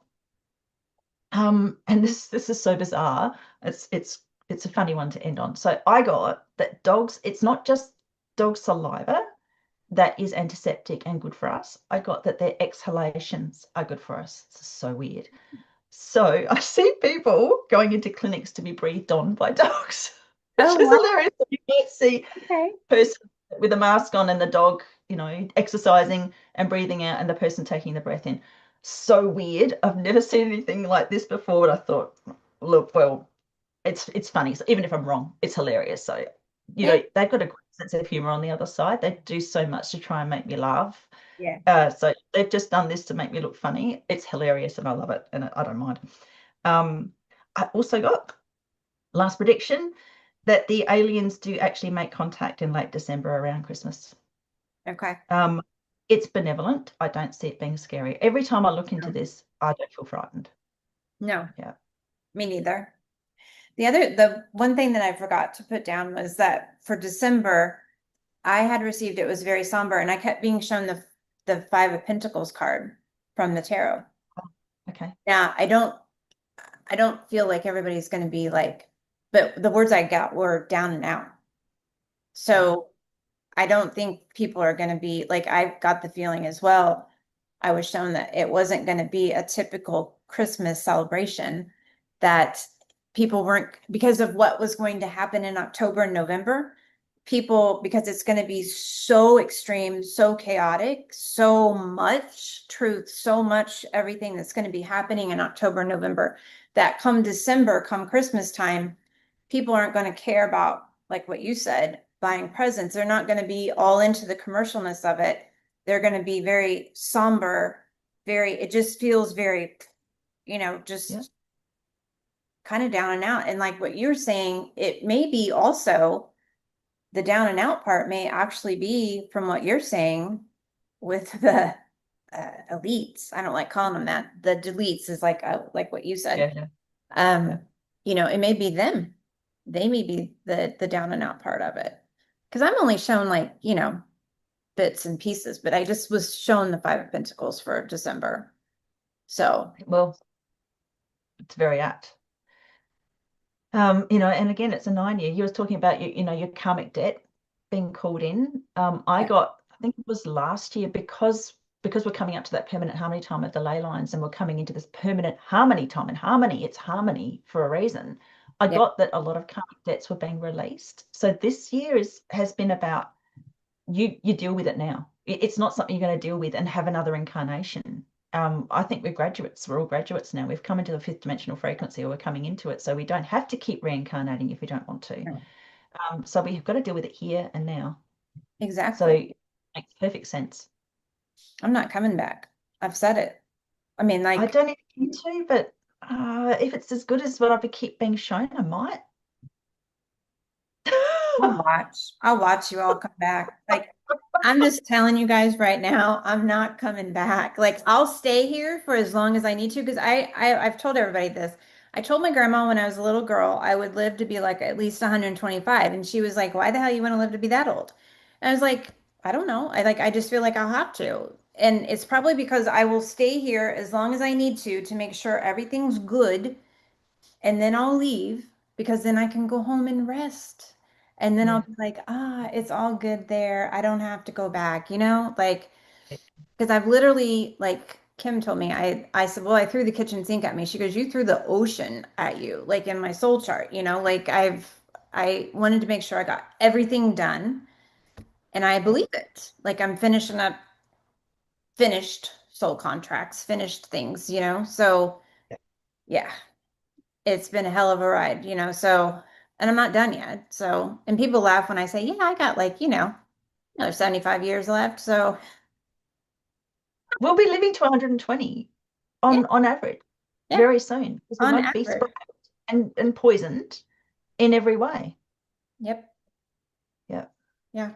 And this is so bizarre. It's a funny one to end on. So I got that dogs, it's not just dog saliva that is antiseptic and good for us. I got that their exhalations are good for us. It's so weird. So I see people going into clinics to be breathed on by dogs, which Oh, is wow. hilarious. You might see Okay. a person with a mask on and the dog, exercising and breathing out and the person taking the breath in. So weird. I've never seen anything like this before, but I thought, look, well, it's funny. So even if I'm wrong, it's hilarious. So, Yeah. they've got a great sense of humor on the other side. They do so much to try and make me laugh. Yeah. So they've just done this to make me look funny. It's hilarious and I love it and I don't mind. I also got last prediction that the aliens do actually make contact in late December around Christmas. Okay. It's benevolent. I don't see it being scary. Every time I look into No. this, I don't feel frightened. No, Yeah. me neither. The one thing that I forgot to put down was that for December, I had received, it was very somber, and I kept being shown the Five of Pentacles card from the tarot. Okay. Now, I don't feel like everybody's going to be like, but the words I got were down and out. So I don't think people are going to be like, I got the feeling as well. I was shown that it wasn't going to be a typical Christmas celebration, that people weren't, because of what was going to happen in October and November, people, because it's going to be so extreme, so chaotic, so much truth, so much everything that's going to be happening in October and November, that come December, come Christmas time, people aren't going to care about, like what you said, buying presents. They're not going to be all into the commercialness of it. They're going to be very somber, it just feels very, Yeah. just kind of down and out. And like what you're saying, it may be also the down and out part may actually be from what you're saying with the elites. I don't like calling them that. The deletes is like what you said. Yeah. Yeah. Um, it may be them. They may be the down and out part of it. Because I'm only shown like, bits and pieces, but I just was shown the Five of Pentacles for December. So, Well, it's very apt. And again, it's a 9 year. You was talking about your karmic debt being called in. I yeah, got, I think it was last year, because we're coming up to that permanent harmony time of the ley lines, and we're coming into this permanent harmony time. And harmony, it's harmony for a reason. I yeah, got that a lot of karmic debts were being released. So this year has been about you deal with it now. It's not something you're going to deal with and have another incarnation. I think we're graduates. We're all graduates now. We've come into the fifth dimensional frequency, or we're coming into it. So we don't have to keep reincarnating if we don't want to. no, So we've got to deal with it here and now. So exactly. it makes perfect sense. I'm not coming back. I've said it. I mean, I like, don't need to, but if it's as good as what I keep being shown, I might. I'll watch you all come back. Like, I'm just telling you guys right now, I'm not coming back. Like, I'll stay here for as long as I need to because I've told everybody this. I told my grandma when I was a little girl I would live to be like at least 125, and she was like, "Why the hell you want to live to be that old?" And I was like, "I don't know. I just feel like I'll have to." And it's probably because I will stay here as long as I need to make sure everything's good, and then I'll leave because then I can go home and rest. And then I'll Yeah. be like, it's all good there. I don't have to go back, like, because I've literally, like Kim told me, I said, well, I threw the kitchen sink at me. She goes, you threw the ocean at you, like in my soul chart, like I wanted to make sure I got everything done. And I believe it. Like I'm finishing up finished soul contracts, finished things, So Yeah. yeah, it's been a hell of a ride, So, and I'm not done yet. So, and people laugh when I say, yeah, I got like, another 75 years left. So We'll be living to 120 yeah, on average yeah, very soon because we on won't be average. sprayed and poisoned in every way. Yep. Yeah, Yeah.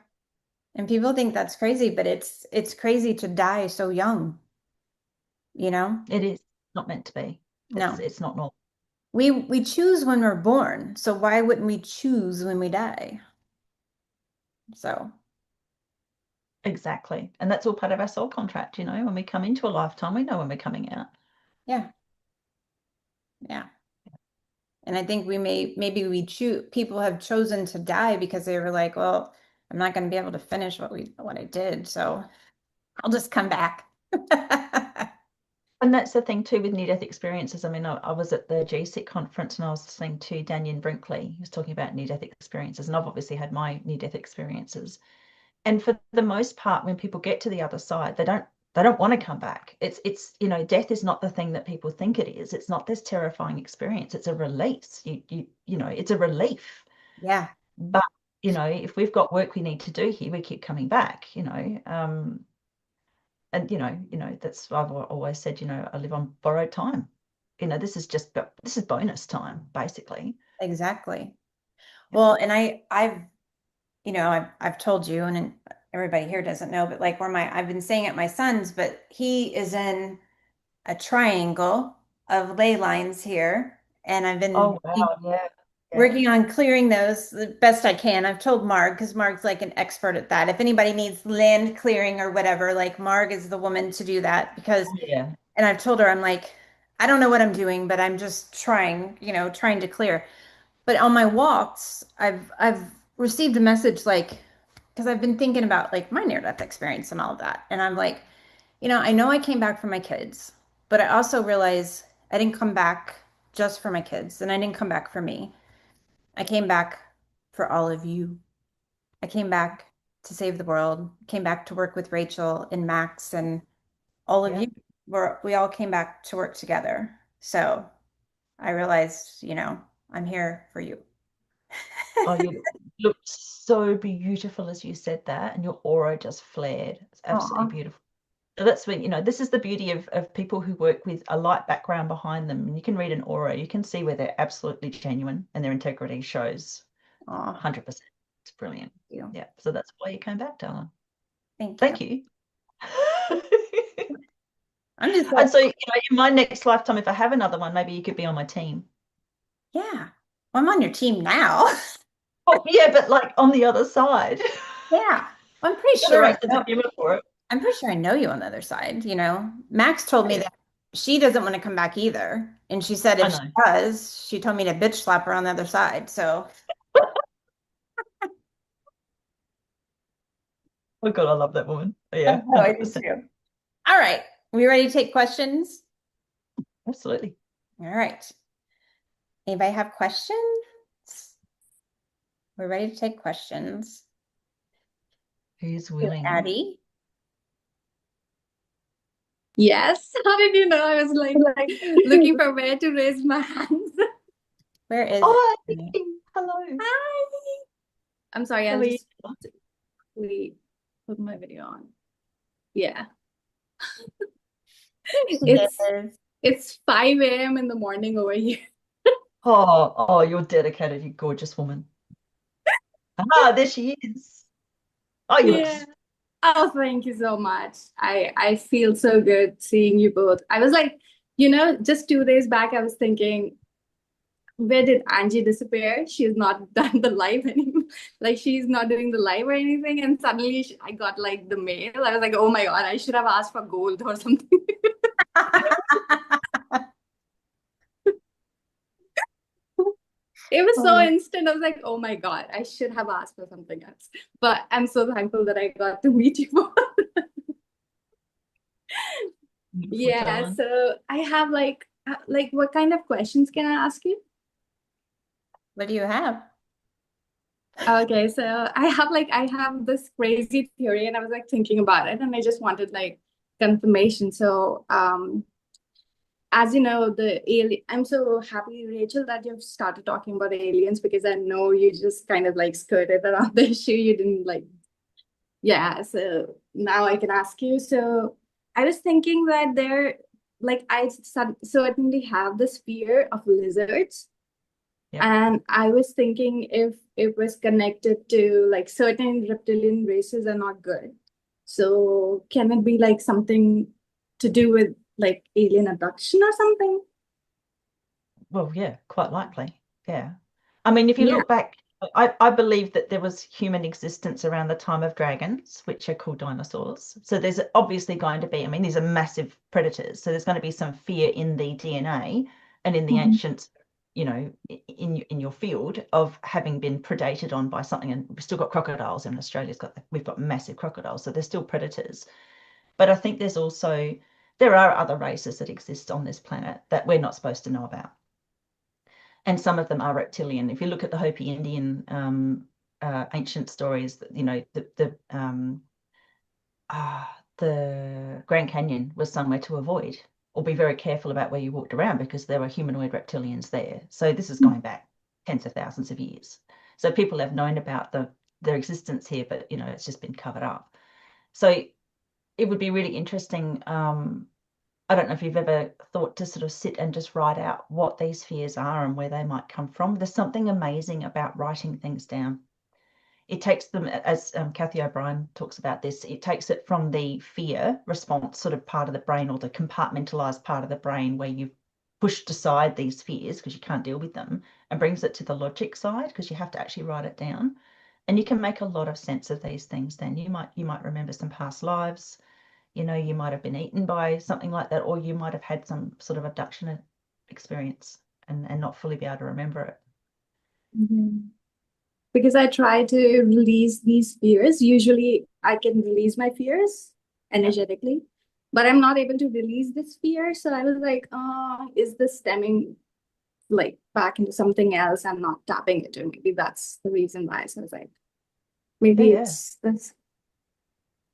And people think that's crazy, but it's crazy to die so young, you know? it is not meant to be. No. It's not normal. We choose when we're born, so why wouldn't we choose when we die? So, Exactly. And that's all part of our soul contract, when we come into a lifetime, we know when we're coming out. yeah. Yeah. And I think maybe we choose people have chosen to die because they were like, well, I'm not going to be able to finish what I did, so I'll just come back. And that's the thing too with near-death experiences. I mean, I was at the GSIC conference and I was listening to Daniel Brinkley. He was talking about near-death experiences, and I've obviously had my near-death experiences. And for the most part, when people get to the other side, they don't want to come back. It's death is not the thing that people think it is. It's not this terrifying experience. It's a release. It's a relief. Yeah, But if we've got work we need to do here, we keep coming back. And that's I've always said. I live on borrowed time. This is bonus time, basically. exactly. Yeah. Well, and I've told you, and everybody here doesn't know, but like I've been staying at my son's, but he is in a triangle of ley lines here, and I've been Oh wow, yeah, yeah, working on clearing those the best I can. I've told Marg because Marg's like an expert at that. If anybody needs land clearing or whatever, like Marg is the woman to do that because, yeah, and I've told her, I'm like, I don't know what I'm doing, but I'm just trying, trying to clear. But on my walks, I've received a message like, because I've been thinking about like my near-death experience and all of that. And I'm like, I know I came back for my kids, but I also realize I didn't come back just for my kids and I didn't come back for me. I came back for all of you. I came back to save the world, came back to work with Rachel and Max and all of yeah. you. We all came back to work together. So I realized, I'm here for you. Oh, you look so beautiful as you said that, and your aura just flared. It's absolutely Aw. beautiful. So that's when, this is the beauty of people who work with a light background behind them. And you can read an aura, you can see where they're absolutely genuine and their integrity shows Aw. 100%. It's brilliant. Thank you. Yeah. So that's why you came back, darling. Thank you. Thank you. I'm just And like, so, in my next lifetime, if I have another one, maybe you could be on my team. yeah, well, I'm on your team now. Oh, yeah, but like on the other side. Yeah. I'm pretty Got the sure I right sense of know. humor for it. I'm pretty sure I know you on the other side, Max told me Yeah, that she doesn't want to come back either. And she said I if she know. does, she told me to bitch slap her on the other side. So, Oh God, I love that woman. oh, Yeah, I do 100%. too. All right. We ready to take questions? Absolutely. All right. Anybody have questions? We're ready to take questions. Who's willing? Addie, Yes. How did you know? I was like looking for where to raise my hands. where is Oh, Addie? hello. Hi. I'm sorry, How I'll are you? just quickly put my video on. Yeah. There she It's is. it's 5 a.m. in the morning over here. Oh, you're dedicated, you gorgeous woman. Ah, there she is. Oh, you look Yeah. Oh, thank you so much. I feel so good seeing you both. I was like, just 2 days back, I was thinking, where did Angie disappear? She's not done the live anymore. Like she's not doing the live or anything. And suddenly I got like the mail. I was like, oh my God, I should have asked for gold or something. It was so Oh, instant. I was like, oh my God, I should have asked for something else. But I'm so thankful that I got to meet you both. beautiful, Yeah, darling. so I have like what kind of questions can I ask you? what do you have? Okay, so I have this crazy theory and I was like thinking about it and I just wanted like confirmation. So as you know, the alien, I'm so happy, Rachel, that you've started talking about aliens because I know you just kind of like skirted around the issue. You didn't like, yeah. So now I can ask you. So I was thinking that like, certainly have this fear of lizards. Yeah. And I was thinking if it was connected to like certain reptilian races are not good. So can it be like something to do with like alien abduction or something? Well, yeah, quite likely. Yeah. I mean, if you Yeah. look back, I believe that there was human existence around the time of dragons, which are called dinosaurs. So there's obviously going to be, I mean, these are massive predators. So there's going to be some fear in the DNA and in the Mhm. ancients, you know, in your field of having been predated on by something. And we've still got crocodiles in Australia's we've got massive crocodiles, so they're still predators. But I think there are other races that exist on this planet that we're not supposed to know about. And some of them are reptilian. If you look at the Hopi Indian ancient stories, you know, the Grand Canyon was somewhere to avoid, or be very careful about where you walked around because there were humanoid reptilians there. So this is going back tens of thousands of years. So people have known about their existence here, but you know, it's just been covered up. So it would be really interesting. I don't know if you've ever thought to sort of sit and just write out what these fears are and where they might come from. There's something amazing about writing things down. It takes them, as Kathy O'Brien talks about this, it takes it from the fear response sort of part of the brain, or the compartmentalized part of the brain where you've pushed aside these fears because you can't deal with them, and brings it to the logic side because you have to actually write it down. And you can make a lot of sense of these things then. You might remember some past lives. You know, you might have been eaten by something like that, or you might have had some sort of abduction experience and not fully be able to remember it. Mhm. Because I try to release these fears. Usually I can release my fears Yeah. energetically, but I'm not able to release this fear. So I was like, is this stemming like back into something else? I'm not tapping into. Maybe that's the reason why. So I was like, Yeah, maybe yeah. it's this.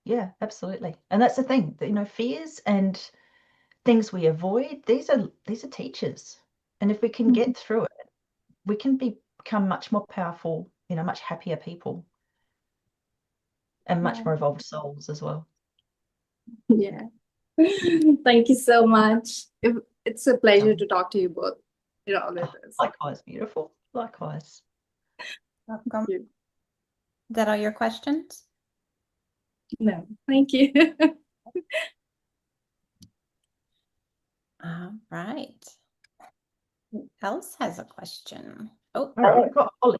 Yeah, absolutely. And that's the thing, that, you know, fears and things we avoid, these are teachers. And if we can Mhm. get through it, we can become much more powerful, you know, much happier people and much Yeah. more evolved souls as well. Yeah. Thank you so much. It's a pleasure So, to talk to you both. It always oh, is. likewise, beautiful. Likewise. Welcome. You. Is that all your questions? No, thank you. All right. Who else has a question? Oh, All right, we've got Holly.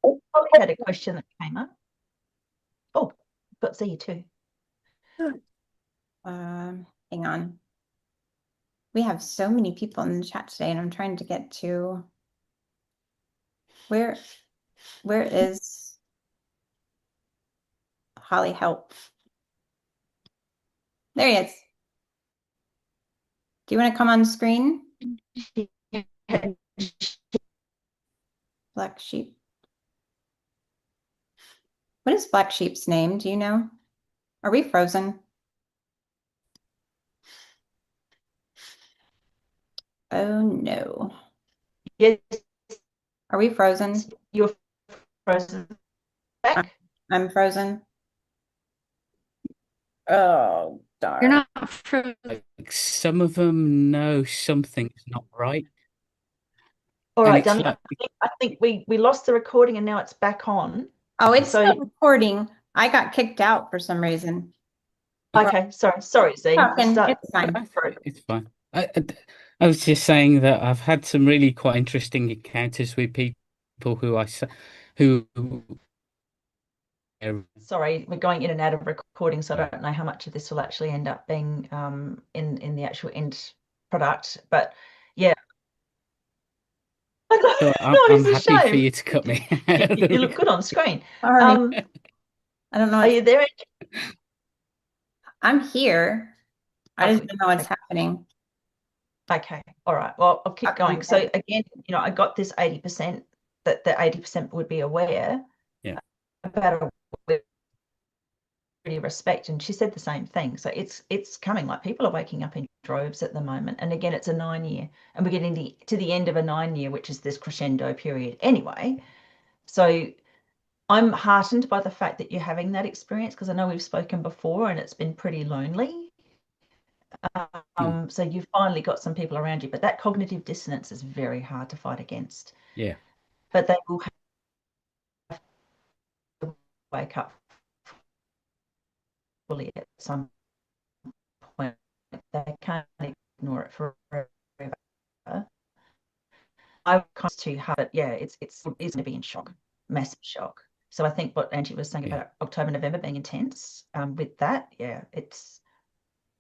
Holly had a question that came up. Oh, we've got Z too. hang on. We have so many people in the chat today, and I'm trying to get to where is Holly? Help. There he is. Do you want to come on screen? Black sheep. What is Black Sheep's name? Do you know? Are we frozen? Oh no. Yes, Are we frozen? you're frozen I- back. I'm frozen. Oh, You're darn. not from. Like some of them know something's not right, All and right, it's Danny, like, I think we lost the recording and now it's back on. Oh, it's So, still recording. I got kicked out for some reason. okay, sorry, Z. Talking. Start It's fine. going through. it's fine. I was just saying that I've had some really quite interesting encounters with people who Sorry, we're going in and out of recording, so I don't know how much of this will actually end up being in the actual end product. But yeah. so No, I'm it's a happy for shame. you to cut me You, out of the you look good on screen. Sorry. Um, I don't know. are you there? I'm here. I just Okay. don't know what's happening. Okay. All right. Well, I'll keep Okay. going. So again, you know, I got this 80% that the 80% would be aware. about a respect, and she said the same thing. So it's coming. Like, people are waking up in droves at the moment, and again, it's a 9-year, and we're getting to the end of a 9-year, which is this crescendo period anyway. So I'm heartened by the fact that you're having that experience, because I know we've spoken before and it's been pretty lonely. So you've finally got some people around you, but that cognitive dissonance is very hard to fight against. Yeah. But they will have to wake up fully at some point. They can't ignore it forever. I was too hard, but yeah, it's going to be in shock, massive shock. So I think what Angie was saying about October, November being intense, with that, yeah,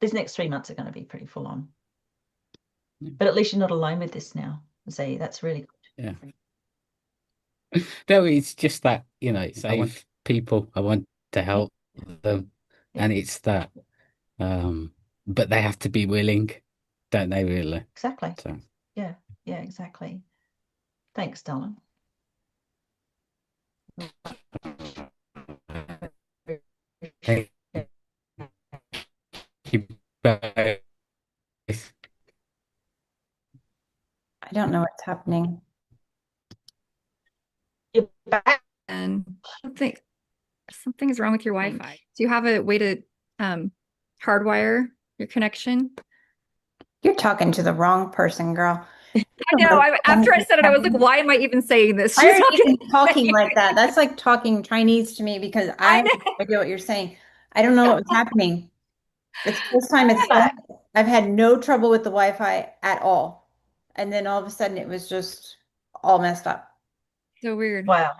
these next 3 months are going to be pretty full on. But at least you're not alone with this now. See, that's really good. Yeah. No, it's just that, save people. I want to help them. Yeah. And it's that, but they have to be willing, don't they, really? Exactly. So. Yeah, exactly. Thanks, darling. Thank you both. I don't know what's happening. You're back. And something's wrong with your Wi-Fi. Do you have a way to hardwire your connection? You're talking to the wrong person, girl. I know. After I said it, I was like, why am I even saying this? Why are you even talking like that? That's like talking Chinese to me, because I have no idea what you're saying. I don't know what was happening. It's the first time it's done. I've had no trouble with the Wi-Fi at all. And then all of a sudden it was just all messed up. So weird. Wow.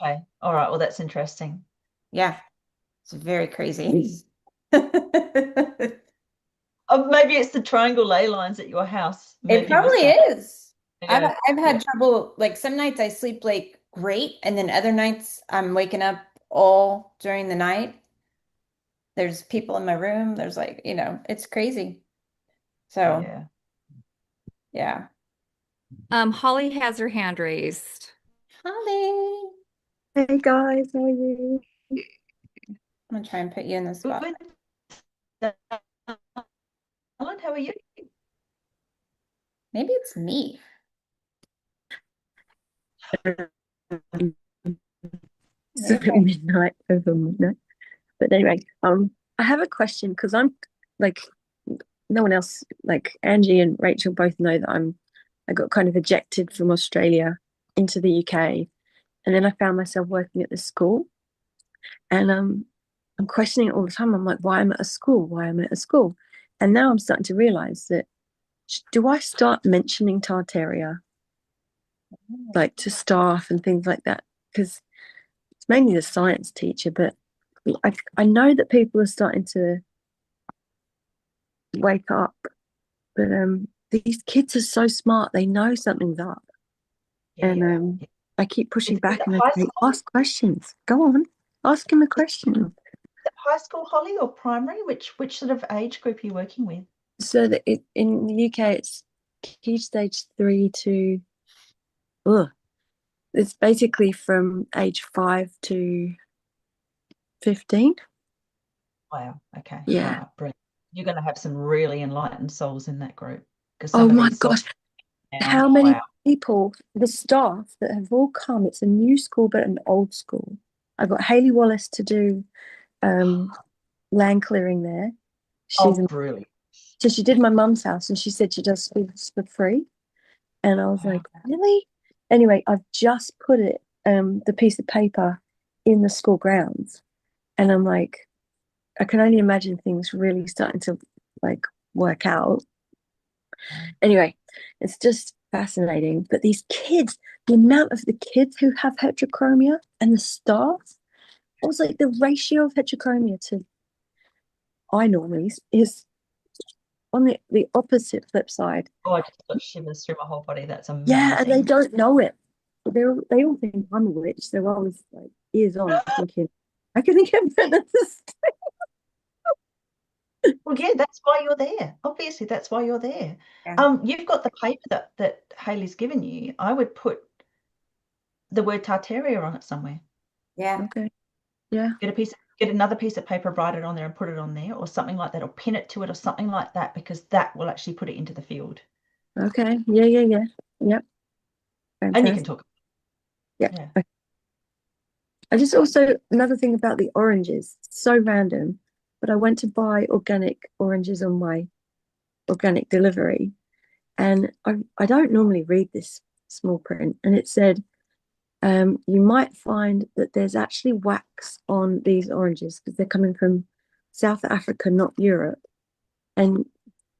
Okay. All right. Well, that's interesting. Yeah. It's very crazy. Maybe it's the triangle ley lines at your house. It probably is. Yeah. I've had trouble, like some nights I sleep like great, and then other nights I'm waking up all during the night. There's people in my room. There's like, it's crazy. So yeah. Holly has her hand raised. Holly. Hey guys, how are you? I'm gonna try and put you in the spot. Ellen, how are you? Maybe it's me. Midnight over midnight. But anyway, I have a question, because I'm like, no one else, like Angie and Rachel both know that I got kind of ejected from Australia into the UK, and then I found myself working at this school, and I'm questioning it all the time. I'm like, why am I at a school? Why am I at a school? And now I'm starting to realize that, do I start mentioning Tartaria, like to staff and things like that? Because it's mainly the science teacher, but I know that people are starting to wake up. But these kids are so smart; they know something's up, and I keep pushing back, and I say, ask questions. Go on, ask him a question. Is it high school, Holly, or primary? Which sort of age group are you working with? So that in the UK, it's key stage 3 to, it's basically from age 5 to 15. Wow. Okay. Yeah. Brilliant. You're going to have some really enlightened souls in that group. Oh my gosh. How many people, the staff that have all come, it's a new school, but an old school. I've got Hayley Wallace to do land clearing there. She's brilliant. So she did my mum's house, and she said she does schools for free. And I was like, really? Anyway, I've just put it, the piece of paper in the school grounds. And I'm like, I can only imagine things really starting to like work out. Anyway, it's just fascinating. But these kids, the amount of the kids who have heterochromia and the staff, I was like, the ratio of heterochromia to inormies is on the opposite flip side. Oh, I just got shivers through my whole body. That's amazing. Yeah, and they don't know it. They all think I'm a witch. So I was like ears on thinking, I can get pregnant. Well, yeah, that's why you're there. Obviously, that's why you're there. Yeah. You've got the paper that Hayley's given you. I would put the word Tartaria on it somewhere. Yeah. Okay. Yeah. Get another piece of paper, write it on there and put it on there, or something like that, or pin it to it or something like that, because that will actually put it into the field. Okay. Yeah. Yep. And you can Fantastic. talk. Yeah. Yeah. Okay. I just also, another thing about the oranges, so random, but I went to buy organic oranges on my organic delivery, and I don't normally read this small print, and it said, you might find that there's actually wax on these oranges because they're coming from South Africa, not Europe, and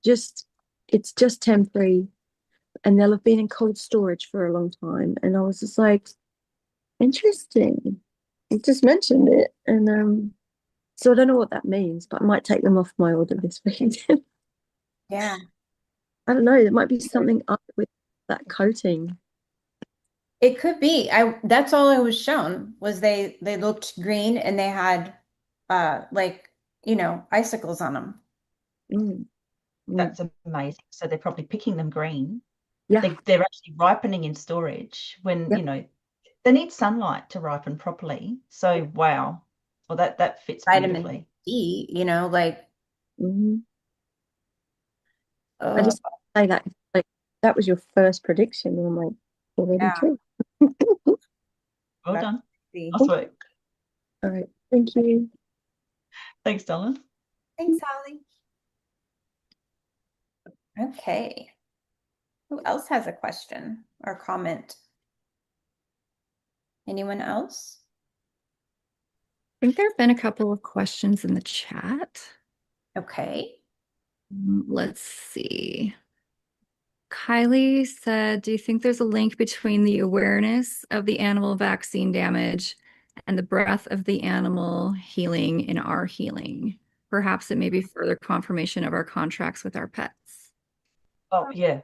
just it's just temporary, and they'll have been in cold storage for a long time. And I was just like, interesting. You just mentioned it, and so I don't know what that means, but I might take them off my order this week. Yeah. I don't know. There might be something up with that coating. It could be. That's all I was shown was they looked green and they had like, icicles on them. Mm, mm. That's amazing. So they're probably picking them green. Yeah, They're actually ripening in storage when, yeah. they need sunlight to ripen properly. So wow. Well, that fits Vitamin beautifully. D, like, Mhm. I oh, just say that like that was your first prediction, and I'm like, already yeah, true. Well that's done. the Nice work. All right, thank you. Thanks, Dylan. Thanks, Holly. Okay. Who else has a question or comment? Anyone else? I think there have been a couple of questions in the chat. Okay. Let's see. Kylie said, do you think there's a link between the awareness of the animal vaccine damage and the breath of the animal healing in our healing? Perhaps it may be further confirmation of our contracts with our pets. Oh yeah,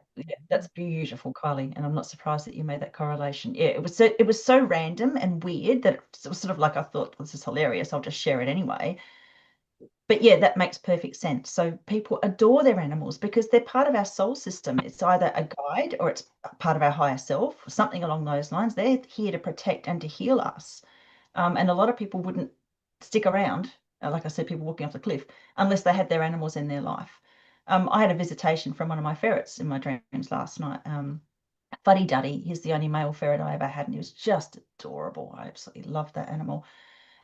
that's beautiful, Kylie, and I'm not surprised that you made that correlation. Yeah, it was so random and weird that it was sort of like I thought, this is hilarious, I'll just share it anyway. But yeah, that makes perfect sense. So people adore their animals because they're part of our soul system. It's either a guide or it's part of our higher self, something along those lines. They're here to protect and to heal us. And a lot of people wouldn't stick around, like I said, people walking off the cliff, unless they had their animals in their life. I had a visitation from one of my ferrets in my dreams last night. Fuddy Duddy, he's the only male ferret I ever had, and he was just adorable. I absolutely loved that animal.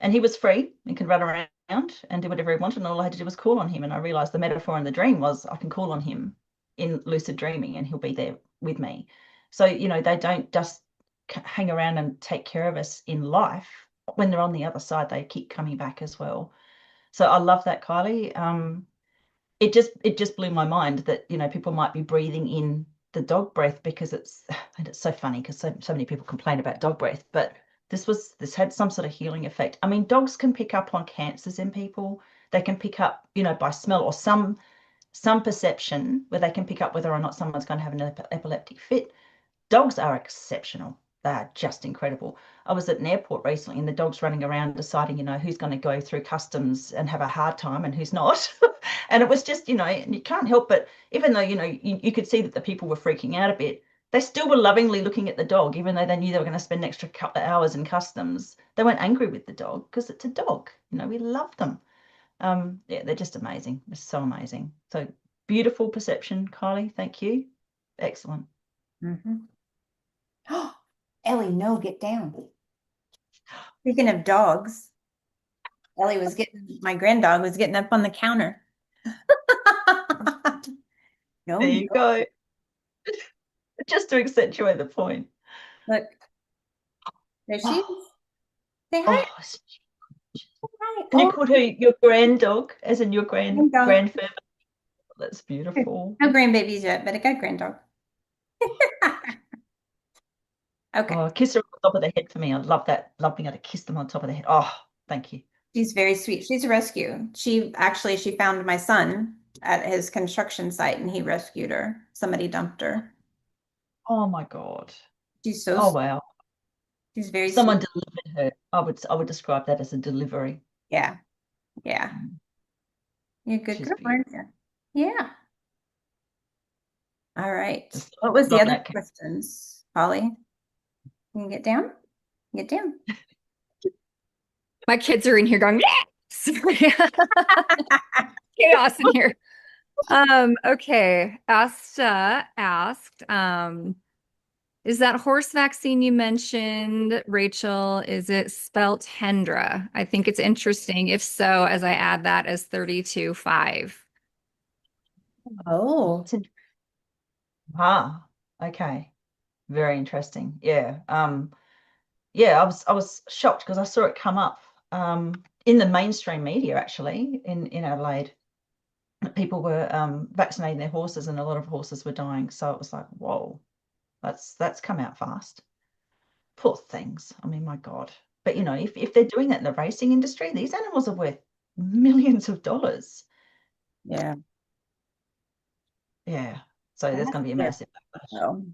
And he was free and could run around and do whatever he wanted, and all I had to do was call on him. And I realized the metaphor in the dream was I can call on him in lucid dreaming and he'll be there with me. So, they don't just hang around and take care of us in life. When they're on the other side, they keep coming back as well. So I love that, Kylie. It just blew my mind that people might be breathing in the dog breath because and it's so funny because so many people complain about dog breath, but this had some sort of healing effect. I mean, dogs can pick up on cancers in people. They can pick up, by smell or some perception where they can pick up whether or not someone's going to have an epileptic fit. Dogs are exceptional. They are just incredible. I was at an airport recently and the dog's running around deciding, who's going to go through customs and have a hard time and who's not. And it was just, and you can't help but, even though, you could see that the people were freaking out a bit, they still were lovingly looking at the dog, even though they knew they were going to spend an extra couple of hours in customs. They weren't angry with the dog because it's a dog. We love them. Yeah, they're just amazing. They're so amazing. So beautiful perception, Kylie. Thank you. Excellent. Mm-hmm. Ellie, no, get down. Speaking of dogs, my granddog was getting up on the counter. No, There you go. Just to accentuate the point. look, there she is. Oh, Say hi. Hi. and you Oh, called her your grand dog, as in your granddog. grandfur. That's beautiful. No grandbabies yet, but I got granddog. Okay. Oh, kiss her on the top of the head for me. I love that. Love being able to kiss them on top of the head. Oh, thank you. She's very sweet. She's a rescue. She found my son at his construction site and he rescued her. Somebody dumped her. Oh my God. She's so Oh sweet. wow. She's very Someone sweet. delivered her. I would describe that as a delivery. Yeah. Yeah. You're a good She's girl, beautiful. aren't you? Yeah. All right. Just What was the on other that. questions, Holly? Can you get down? Get down. My kids are in here going, yes! Chaos in here. Okay. Asta asked, is that horse vaccine you mentioned, Rachel, is it spelt Hendra? I think it's interesting. If so, as I add that as 32.5. Oh, Ah, okay. Very interesting. Yeah. Yeah, I was shocked because I saw it come up in the mainstream media actually in Adelaide. People were vaccinating their horses and a lot of horses were dying. So it was like, whoa, that's come out fast. Poor things. I mean, my God. But you know, if they're doing that in the racing industry, these animals are worth millions of dollars. yeah. Yeah. So there's going to be a massive backlash. So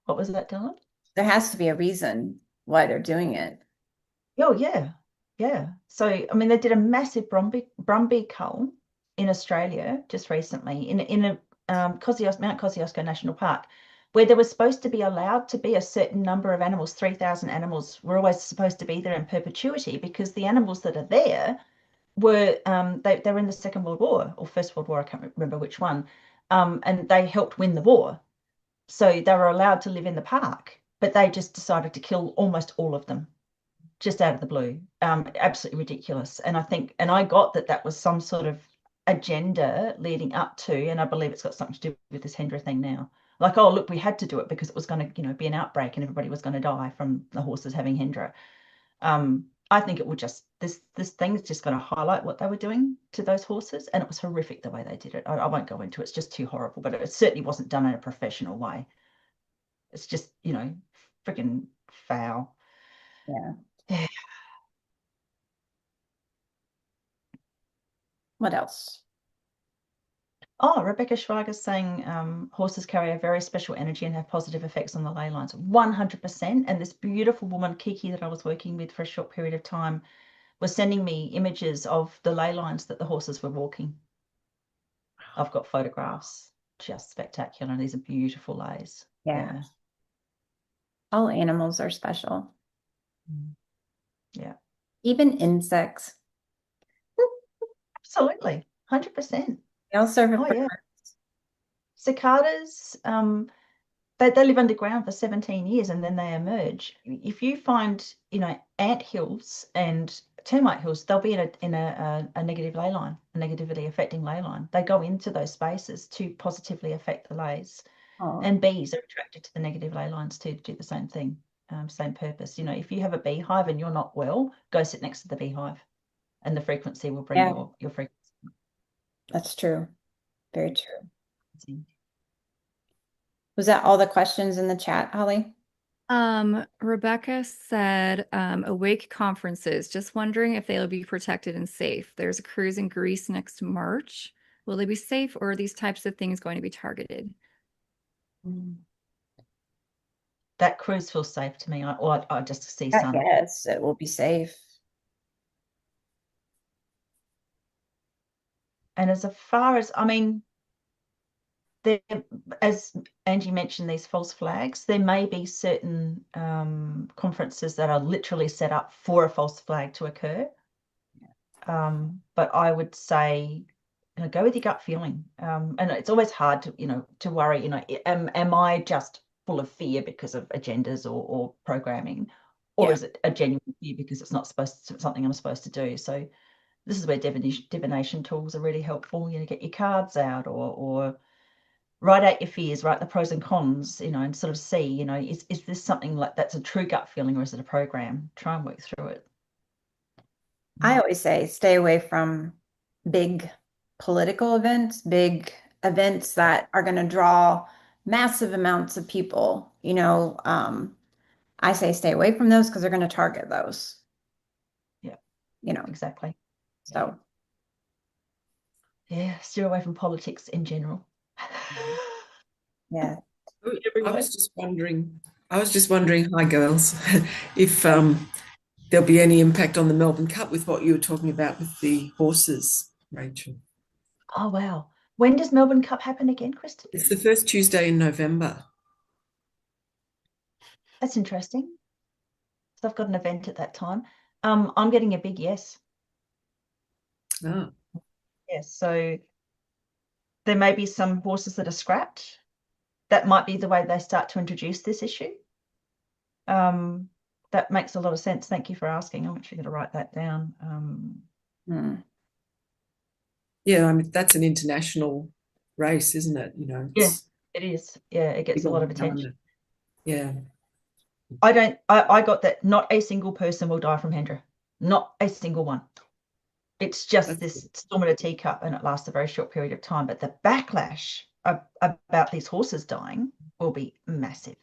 What was that, Dylan? there has to be a reason why they're doing it. Oh, yeah. Yeah. So, I mean, they did a massive Brumby cull in Australia just recently in a Mount Kosciuszko National Park, where there was supposed to be allowed to be a certain number of animals, 3,000 animals were always supposed to be there in perpetuity because the animals that are there were they were in the Second World War or First World War, I can't remember which one, and they helped win the war. So they were allowed to live in the park, but they just decided to kill almost all of them just out of the blue. Absolutely ridiculous. And I got that was some sort of agenda leading up to, and I believe it's got something to do with this Hendra thing now. Like, oh, look, we had to do it because it was going to, be an outbreak and everybody was going to die from the horses having Hendra. I think it will just, this thing's just going to highlight what they were doing to those horses. And it was horrific the way they did it. I won't go into it. It's just too horrible, but it certainly wasn't done in a professional way. It's just, freaking foul. Yeah. Yeah. What else? Oh, Rebecca Schweiger's saying horses carry a very special energy and have positive effects on the ley lines. 100%. And this beautiful woman, Kiki, that I was working with for a short period of time, was sending me images of the ley lines that the horses were walking. I've got photographs. Just spectacular. These are beautiful leys. Yeah. All animals are special. Yeah. Even insects. Absolutely. 100%. They all serve a Oh, yeah. purpose. Cicadas, they live underground for 17 years and then they emerge. If you find, ant hills and termite hills, they'll be in a negative ley line, a negatively affecting ley line. They go into those spaces to positively affect the leys. Oh, And bees are attracted to the negative ley lines too, to do the same thing, same purpose. If you have a beehive and you're not well, go sit next to the beehive and the frequency will bring yeah, your frequency. that's true. Very true. Was that all the questions in the chat, Holly? Rebecca said, awake conferences, just wondering if they'll be protected and safe. There's a cruise in Greece next March. Will they be safe or are these types of things going to be targeted? That cruise feels safe to me. I just see sun. Yes, it will be safe. And as far as, there, as Angie mentioned, these false flags, there may be certain conferences that are literally set up for a false flag to occur. But I would say, go with your gut feeling. And it's always hard to worry, am I just full of fear because of agendas or programming? Or is it a genuine fear because it's not something I'm supposed to do? So this is where divination tools are really helpful. Get your cards out or write out your fears, write the pros and cons, and sort of see, is this something like that's a true gut feeling or is it a program? Try and work through it. I always say stay away from big political events, big events that are going to draw massive amounts of people. I say stay away from those because they're going to target those. Yeah, Exactly. So yeah, steer away from politics in general. Yeah. I was just wondering, hi girls, if there'll be any impact on the Melbourne Cup with what you were talking about with the horses, Rachel. Oh wow. When does Melbourne Cup happen again, Christi? It's the first Tuesday in November. That's interesting. So I've got an event at that time. I'm getting a big yes. Oh, Yes. So there may be some horses that are scrapped. That might be the way they start to introduce this issue. That makes a lot of sense. Thank you for asking. I'm actually going to write that down. yeah, I mean, that's an international race, isn't it? You know, Yeah, it's it is. Yeah, it gets big a on lot the of attention. calendar. Yeah. I got that not a single person will die from Hendra. Not a single one. It's just That's this good. storm in a teacup, and it lasts a very short period of time. But the backlash about these horses dying will be massive.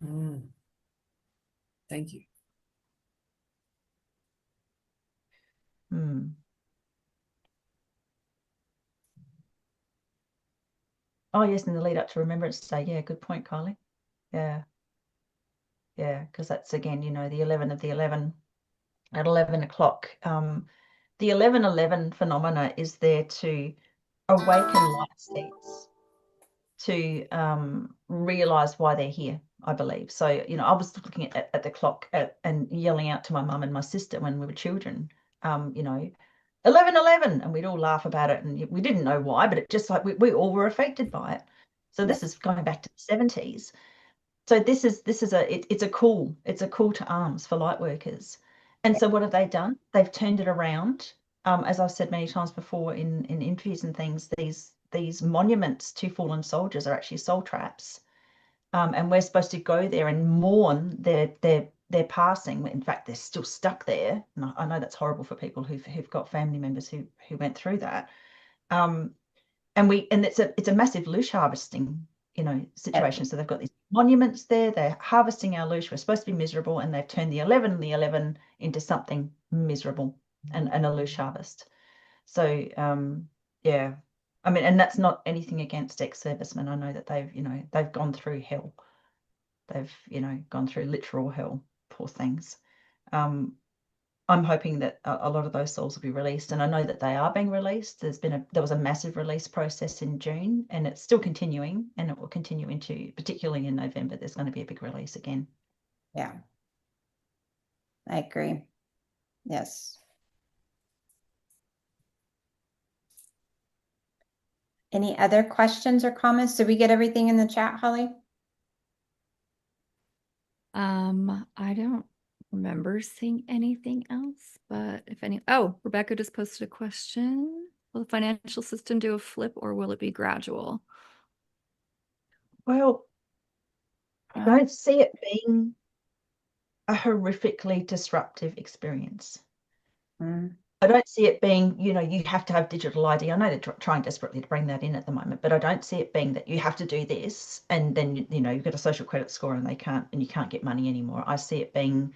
Mm. Thank you. Oh, yes, in the lead up to Remembrance Day. Yeah, good point, Kylie. Yeah. Yeah, because that's again, the 11 of the 11 at 11 o'clock. The 11:11 phenomena is there to awaken light seeds to realize why they're here, I believe. So, I was looking at the clock and yelling out to my mum and my sister when we were children, 11:11, and we'd all laugh about it, and we didn't know why, but it just like we all were affected by it. So this is going back to the 70s. So it's a call to arms for light workers. And so what have they done? They've turned it around. As I've said many times before in interviews and things, these monuments to fallen soldiers are actually soul traps. And we're supposed to go there and mourn their passing. In fact, they're still stuck there. And I know that's horrible for people who've got family members who went through that. And it's a massive loosh harvesting, situation. So they've got these monuments there, they're harvesting our loosh. We're supposed to be miserable, and they've turned the 11 into something miserable and a loosh harvest. So yeah, I mean, and that's not anything against ex-servicemen. I know that they've gone through hell. They've gone through literal hell, poor things. I'm hoping that a lot of those souls will be released, and I know that they are being released. There was a massive release process in June, and it's still continuing, and it will continue into, particularly in November, there's going to be a big release again. Yeah, I agree. Yes. Any other questions or comments? Did we get everything in the chat, Holly? I don't remember seeing anything else, but Rebecca just posted a question. Will the financial system do a flip, or will it be gradual? Well, I don't see it being a horrifically disruptive experience. I don't see it being, you have to have digital ID. I know they're trying desperately to bring that in at the moment, but I don't see it being that you have to do this and then, you've got a social credit score and you can't get money anymore. I see it being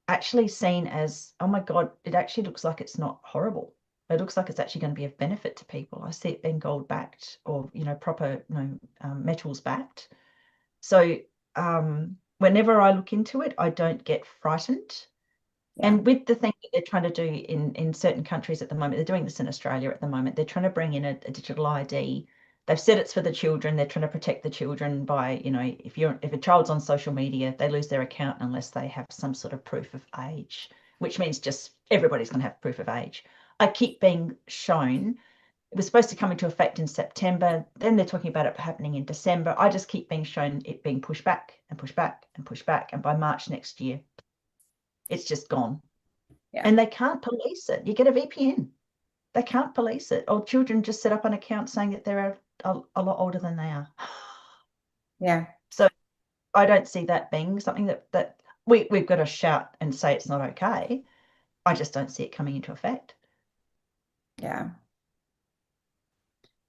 actually seen as, oh my God, it actually looks like it's not horrible. It looks like it's actually going to be of benefit to people. I see it being gold backed or, proper, metals backed. So whenever I look into it, I don't get frightened. Yeah. And with the thing that they're trying to do in certain countries at the moment, they're doing this in Australia at the moment, they're trying to bring in a digital ID. They've said it's for the children. They're trying to protect the children by, if a child's on social media, they lose their account unless they have some sort of proof of age, which means just everybody's going to have proof of age. I keep being shown, it was supposed to come into effect in September. Then they're talking about it happening in December. I just keep being shown it being pushed back and pushed back and pushed back. And by March next year, it's just gone. Yeah. And they can't police it. You get a VPN. They can't police it. Or children just set up an account saying that they're a lot older than they are. Yeah. So I don't see that being something that we've got to shout and say it's not okay. I just don't see it coming into effect. Yeah.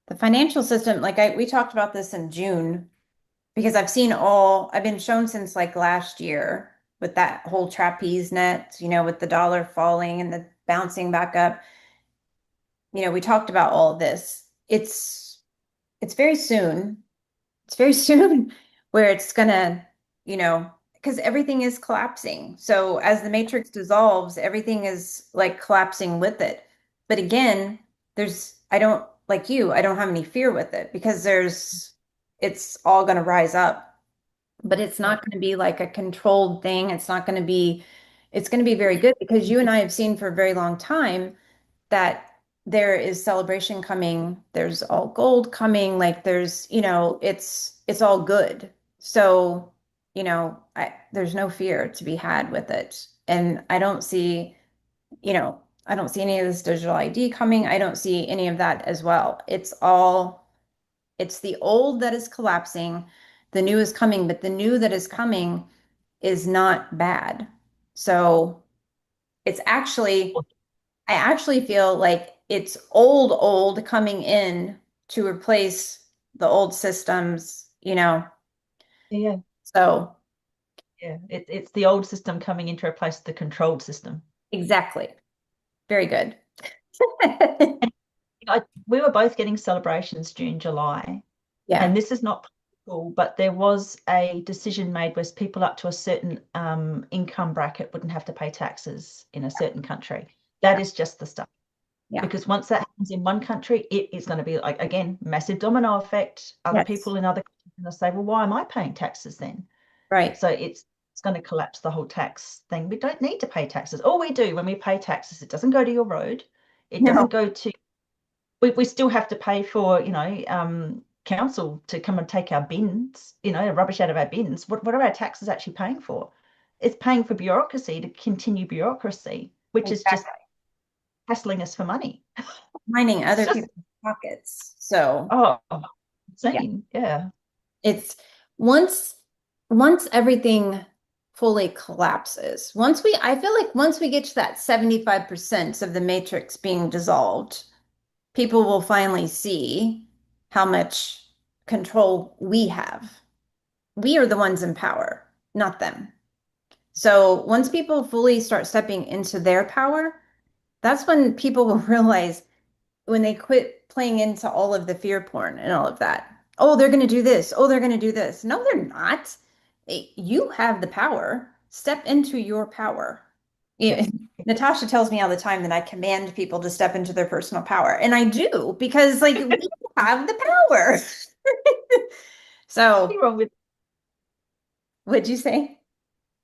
The financial system, we talked about this in June, because I've been shown since last year with that whole trapeze net, with the dollar falling and the bouncing back up. We talked about all of this. It's very soon. It's very soon where it's gonna, because everything is collapsing. So as the matrix dissolves, everything is collapsing with it. But again, I don't have any fear with it, because it's all gonna rise up but it's not going to be like a controlled thing. It's going to be very good because you and I have seen for a very long time that there is celebration coming, there's all gold coming, like there's, it's all good. So, there's no fear to be had with it. And I don't see any of this digital ID coming. I don't see any of that as well. It's the old that is collapsing, the new is coming, but the new that is coming is not bad. So it's actually, I actually feel like it's old coming in to replace the old systems. Yeah, So yeah. It's the old system coming in to replace the controlled system. exactly. Very good. We were both getting celebrations June, July, Yeah. and this is not political, but there was a decision made where people up to a certain income bracket wouldn't have to pay taxes in a certain country. That is just the stuff. Yeah. Because once that happens in one country, it is going to be like, again, massive domino effect. Other Yes. people in other countries are going to say, well, why am I paying taxes then? Right. So it's going to collapse the whole tax thing. We don't need to pay taxes. All we do when we pay taxes, it doesn't go to your road. It No. doesn't go to, we still have to pay for, council to come and take our bins, rubbish out of our bins. What are our taxes actually paying for? It's paying for bureaucracy to continue bureaucracy, which is just hassling us for money. Mining other just- people's pockets. So Oh, insane. Yeah. it's once everything fully collapses, I feel like once we get to that 75% of the matrix being dissolved, people will finally see how much control we have. We are the ones in power, not them. So once people fully start stepping into their power, that's when people will realize when they quit playing into all of the fear porn and all of that. Oh, they're going to do this. Oh, they're going to do this. No, they're not. You have the power. Step into your power. Natasha tells me all the time that I command people to step into their personal power. And I do because like we have the power. So Nothing wrong with what'd you say?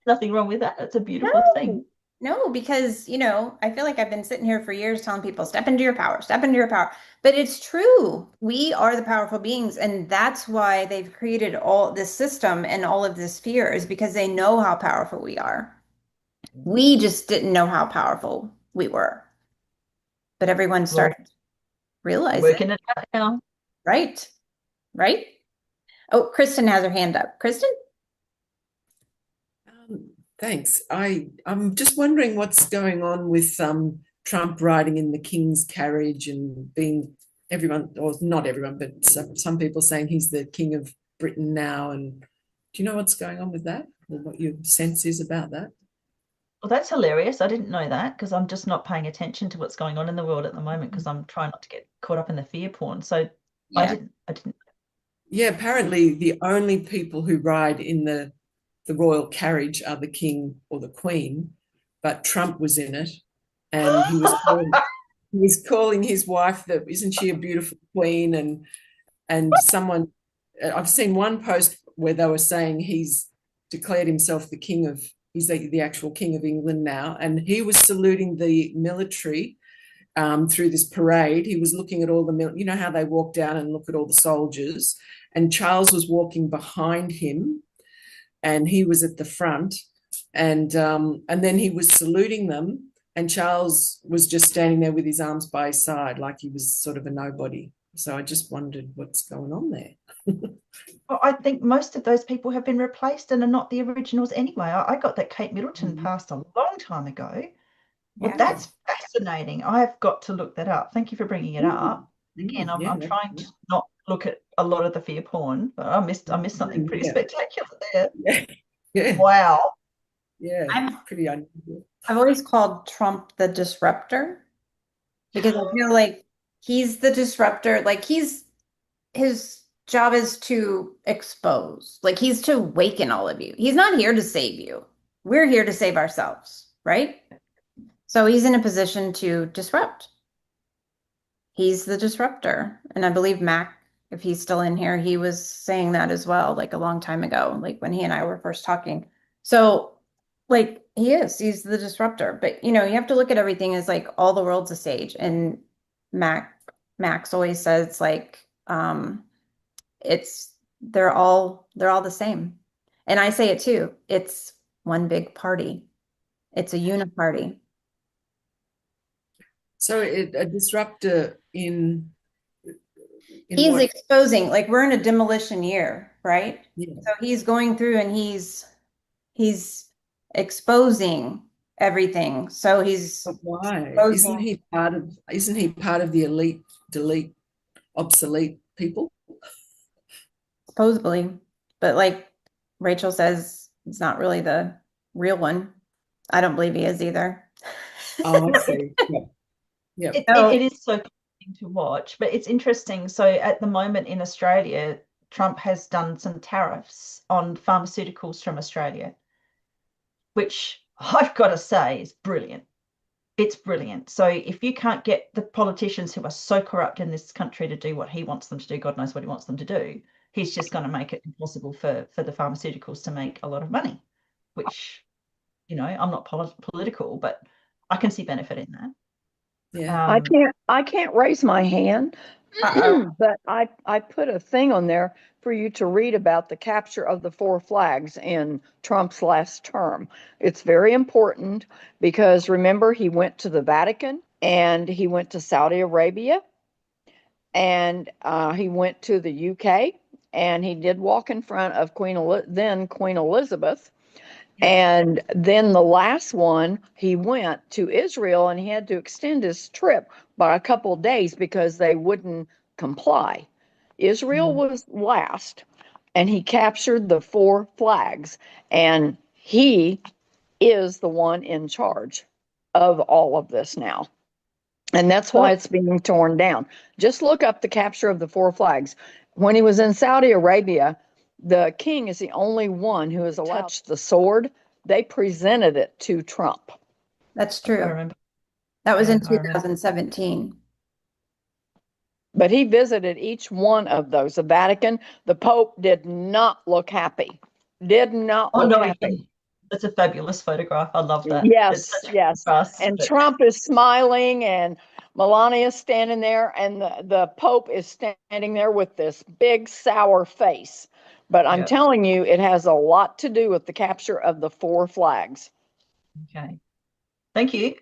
nothing wrong with that. It's a beautiful thing. No, because, I feel like I've been sitting here for years telling people, step into your power, step into your power. But it's true. We are the powerful beings. And that's why they've created all this system and all of this fear is because they know how powerful we are. We just didn't know how powerful we were. But everyone started to realize Working it. it out now. Right. Right. Oh, Kristen has her hand up. Kristen? Thanks. I'm just wondering what's going on with Trump riding in the King's carriage and being everyone, or not everyone, but some people saying he's the King of Britain now. And do you know what's going on with that? Or what your sense is about that? Well, that's hilarious. I didn't know that because I'm just not paying attention to what's going on in the world at the moment because I'm trying not to get caught up in the fear porn. So I didn't. Yeah, apparently the only people who ride in the royal carriage are the king or the queen, but Trump was in it, and he was calling his wife that isn't she a beautiful queen, and someone I've seen one post where they were saying he's declared himself the king of he's the actual king of England now, and he was saluting the military through this parade. He was looking at all the how they walk down and look at all the soldiers, and Charles was walking behind him and he was at the front, and then he was saluting them, and Charles was just standing there with his arms by his side like he was sort of a nobody. So I just wondered what's going on there. Well, I think most of those people have been replaced and are not the originals anyway. I got that Kate Middleton passed a long time ago. Well, that's fascinating. I've got to look that up. Thank you for bringing it up. Again, I'm trying to not look at a lot of the fear porn, but I missed something pretty spectacular there. Yeah. Wow. Yeah, pretty unusual. I've always called Trump the disruptor because I feel like he's the disruptor. Like his job is to expose, like he's to awaken all of you. He's not here to save you. We're here to save ourselves, right? So he's in a position to disrupt. He's the disruptor. And I believe Mac if he's still in here, he was saying that as well, like a long time ago, like when he and I were first talking. So, like, he's the disruptor. But, you have to look at everything as like all the world's a stage. And Max always says, like, it's they're all the same. And I say it too. It's one big party. It's a uniparty. So a disruptor in He's what? exposing, like we're in a demolition year, right? Yeah. So he's going through and he's exposing everything. So he's But why? exposing Isn't he part of the elite, delete, obsolete people? supposedly, but like Rachel says, it's not really the real one. I don't believe he is either. Oh, I see. Yeah. Yeah. It is so confusing to watch, but it's interesting. So at the moment in Australia, Trump has done some tariffs on pharmaceuticals from Australia, which I've got to say is brilliant. It's brilliant. So if you can't get the politicians who are so corrupt in this country to do what he wants them to do, God knows what he wants them to do, he's just going to make it impossible for the pharmaceuticals to make a lot of money, which, I'm not political, but I can see benefit in that. Yeah. I can't raise my hand, but I put a thing on there for you to read about the capture of the 4 flags in Trump's last term. It's very important because remember, he went to the Vatican and he went to Saudi Arabia and he went to the UK and he did walk in front of then Queen Elizabeth. And then the last one, he went to Israel and he had to extend his trip by a couple of days because they wouldn't comply. Israel was last, and he captured the 4 flags, and he is the one in charge of all of this now. And that's why it's being torn down. Just look up the capture of the 4 flags. When he was in Saudi Arabia, the king is the only one who has allowed to touch the sword. They presented it to Trump. That's I true. remember. That was in I remember. 2017. But he visited each one of those. The Vatican, the Pope did not look happy. Did not Oh, look no, happy. it's a fabulous photograph. I love that. Yes, It's such a yes. contrast, And but Trump is smiling and Melania's standing there and the Pope is standing there with this big sour face. But I'm yeah. telling you, it has a lot to do with the capture of the 4 flags. Okay. Thank you.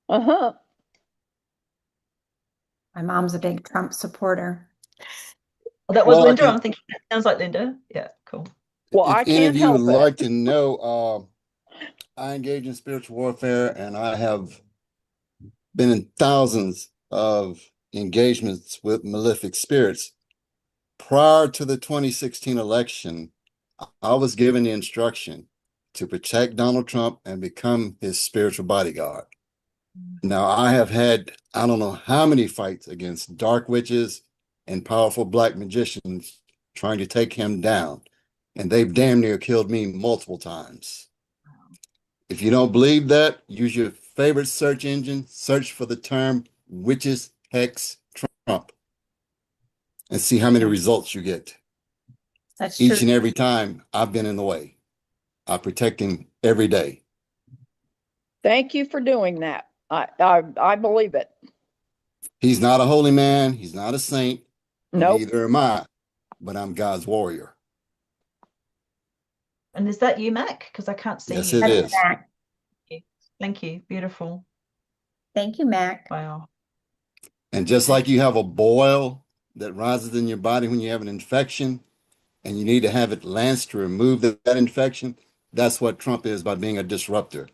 Uh-huh. My mom's a big Trump supporter. Well, that was Well, Linda. I'm thinking that sounds like Linda. Yeah, cool. Well, if I any of can't you would help it. like to know, I engage in spiritual warfare and I have been in thousands of engagements with malefic spirits. Prior to the 2016 election, I was given the instruction to protect Donald Trump and become his spiritual bodyguard. Now, I have had, I don't know how many fights against dark witches and powerful black magicians trying to take him down. And they've damn near killed me multiple times. If you don't believe that, use your favorite search engine, search for the term witches, hex, Trump, and see how many results you get. That's Each true. and every time I've been in the way. I protect him every day. Thank you for doing that. I believe it. He's not a holy man. He's not a saint. Nope. Neither am I, but I'm God's warrior. And is that you, Mac? Because I can't see Yes, you. it That's is. Mac. Thank you. Beautiful. Thank you, Mac. Wow. And just like you have a boil that rises in your body when you have an infection, and you need to have it lanced to remove that infection, that's what Trump is by being a disruptor.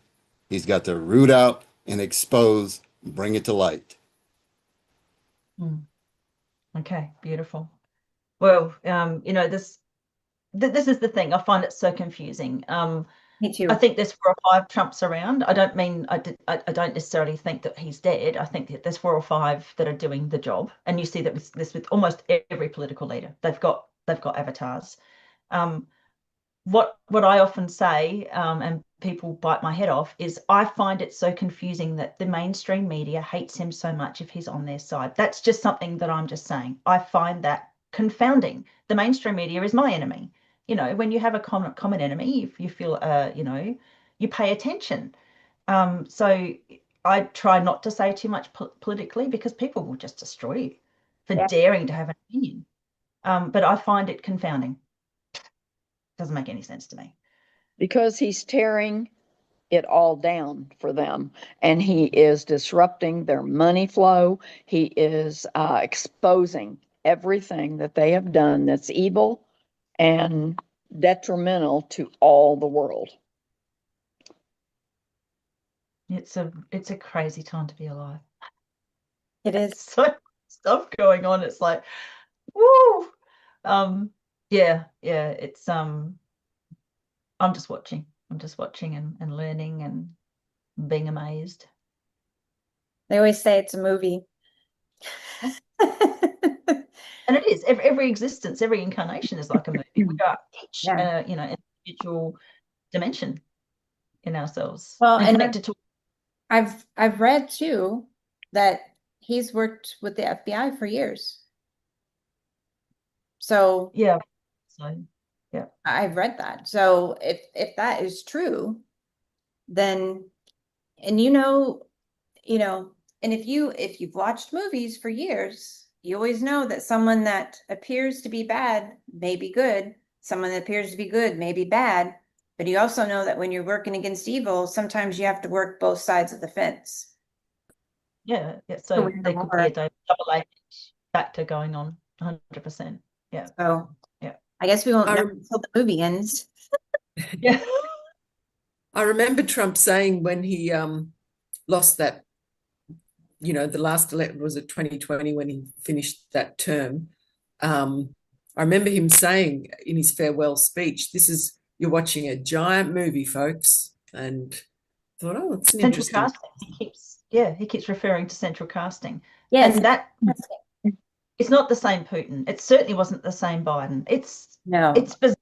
He's got to root out and expose, bring it to light. Okay, beautiful. Well, this is the thing. I find it so confusing. Me too. I think there's 4 or 5 Trumps around. I don't mean I don't necessarily think that he's dead. I think that there's 4 or 5 that are doing the job, and you see that with almost every political leader. They've got avatars. What I often say, and people bite my head off, is I find it so confusing that the mainstream media hates him so much if he's on their side. That's just something that I'm just saying. I find that confounding. The mainstream media is my enemy. You know, when you have a common enemy, if you feel, you know, you pay attention. So I try not to say too much politically, because people will just destroy you for daring to have an opinion. But I find it confounding. Doesn't make any sense to me. Because he's tearing it all down for them, and he is disrupting their money flow. He is exposing everything that they have done that's evil and detrimental to all the world. It's a crazy time to be alive. It is. So much stuff going on. It's like, woo. Yeah, it's I'm just watching. I'm just watching and learning and being amazed. They always say it's a movie. And it is. Every existence, every incarnation is like a movie. We are each, you know, individual dimension in ourselves. Well, and connected to. I've read too that he's worked with the FBI for years. So yeah, so yeah, I've read that. So if that is true, then, and and if you've watched movies for years, you always know that someone that appears to be bad may be good, someone that appears to be good may be bad, but you also know that when you're working against evil, sometimes you have to work both sides of the fence. Yeah. So there could be a double agent factor going on, 100%. Yeah. So yeah, I guess we won't know until the movie ends. Yeah. I remember Trump saying when he lost that, you know, the last election, was it 2020 when he finished that term? I remember him saying in his farewell speech, you're watching a giant movie, folks. And I thought, oh, it's an central interesting. Casting. He keeps referring to central casting. Yes. And that it's not the same Putin. It certainly wasn't the same Biden. It's bizarre.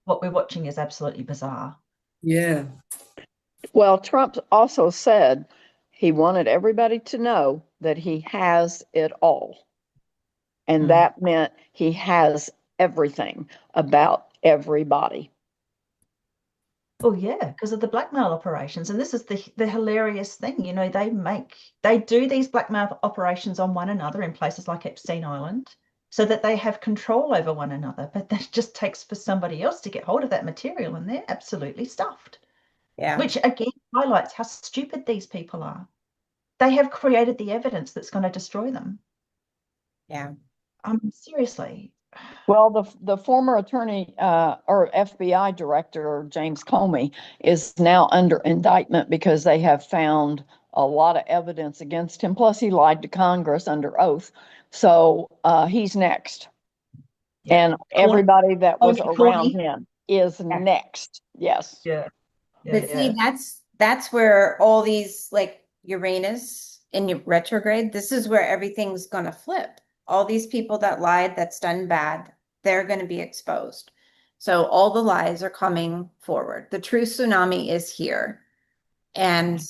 What we're watching is absolutely bizarre. Yeah. Well, Trump also said he wanted everybody to know that he has it all. And that meant he has everything about everybody. Oh yeah, because of the blackmail operations. And this is the hilarious thing, you know, they do these blackmail operations on one another in places like Epstein Island so that they have control over one another. But that just takes for somebody else to get hold of that material, and they're absolutely stuffed. Yeah. Which again highlights how stupid these people are. They have created the evidence that's going to destroy them. Yeah. Seriously. Well, the former attorney or FBI director, James Comey, is now under indictment because they have found a lot of evidence against him. Plus, he lied to Congress under oath. So he's next. Yeah. And everybody that was around him is next. Yes. Yeah. But see, that's where all these, like Uranus in retrograde, this is where everything's going to flip. All these people that lied, that's done bad, they're going to be exposed. So all the lies are coming forward. The true tsunami is here. And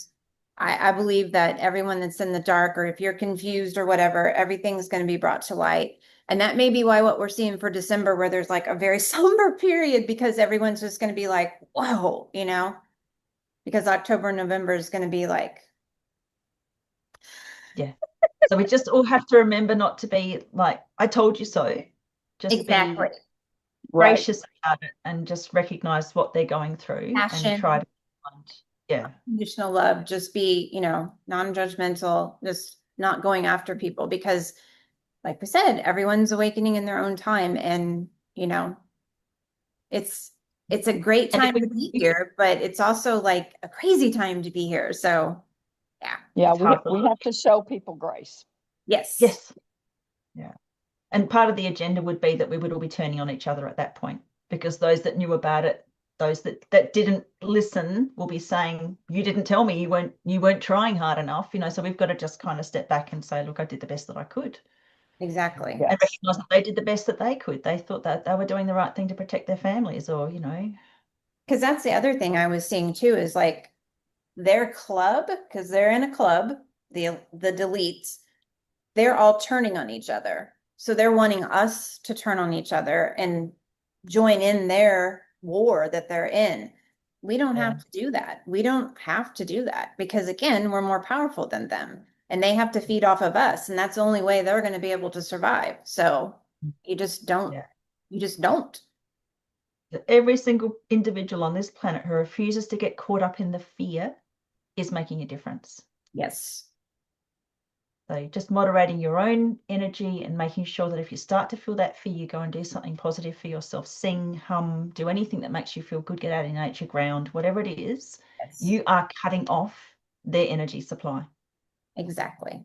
I believe that everyone that's in the dark, or if you're confused or whatever, everything's going to be brought to light. And that may be why what we're seeing for December, where there's like a very somber period, because everyone's just going to be like, whoa, you know, because October, November is going to be like. Yeah. So we just all have to remember not to be like, I told you so. Just be gracious about it and just recognize what they're going through. Passion. And try to find, unconditional love. Just be, you know, non-judgmental, just not going after people, because like we said, everyone's awakening in their own time. And, you know, it's a great time to be here, but it's also like a crazy time to be here. So yeah, we have to show people grace. Yes. Yeah. And part of the agenda would be that we would all be turning on each other at that point, because those that knew about it, those that didn't listen will be saying, you didn't tell me, you weren't trying hard enough, you know. So we've got to just kind of step back and say, look, I did the best that I could. Exactly. And recognize that they did the best that they could. They thought that they were doing the right thing to protect their families, or, you know. Because that's the other thing I was seeing too, is like their club, because they're in a club, the deletes, they're all turning on each other. So they're wanting us to turn on each other and join in their war that they're in. We don't have to do that. We don't have to do that because, again, we're more powerful than them and they have to feed off of us. And that's the only way they're going to be able to survive. So you just don't, you just don't. Every single individual on this planet who refuses to get caught up in the fear is making a difference. Yes. So just moderating your own energy and making sure that if you start to feel that fear, you go and do something positive for yourself. Sing, hum, do anything that makes you feel good, get out in nature, ground, whatever it is, you are cutting off their energy supply. Exactly.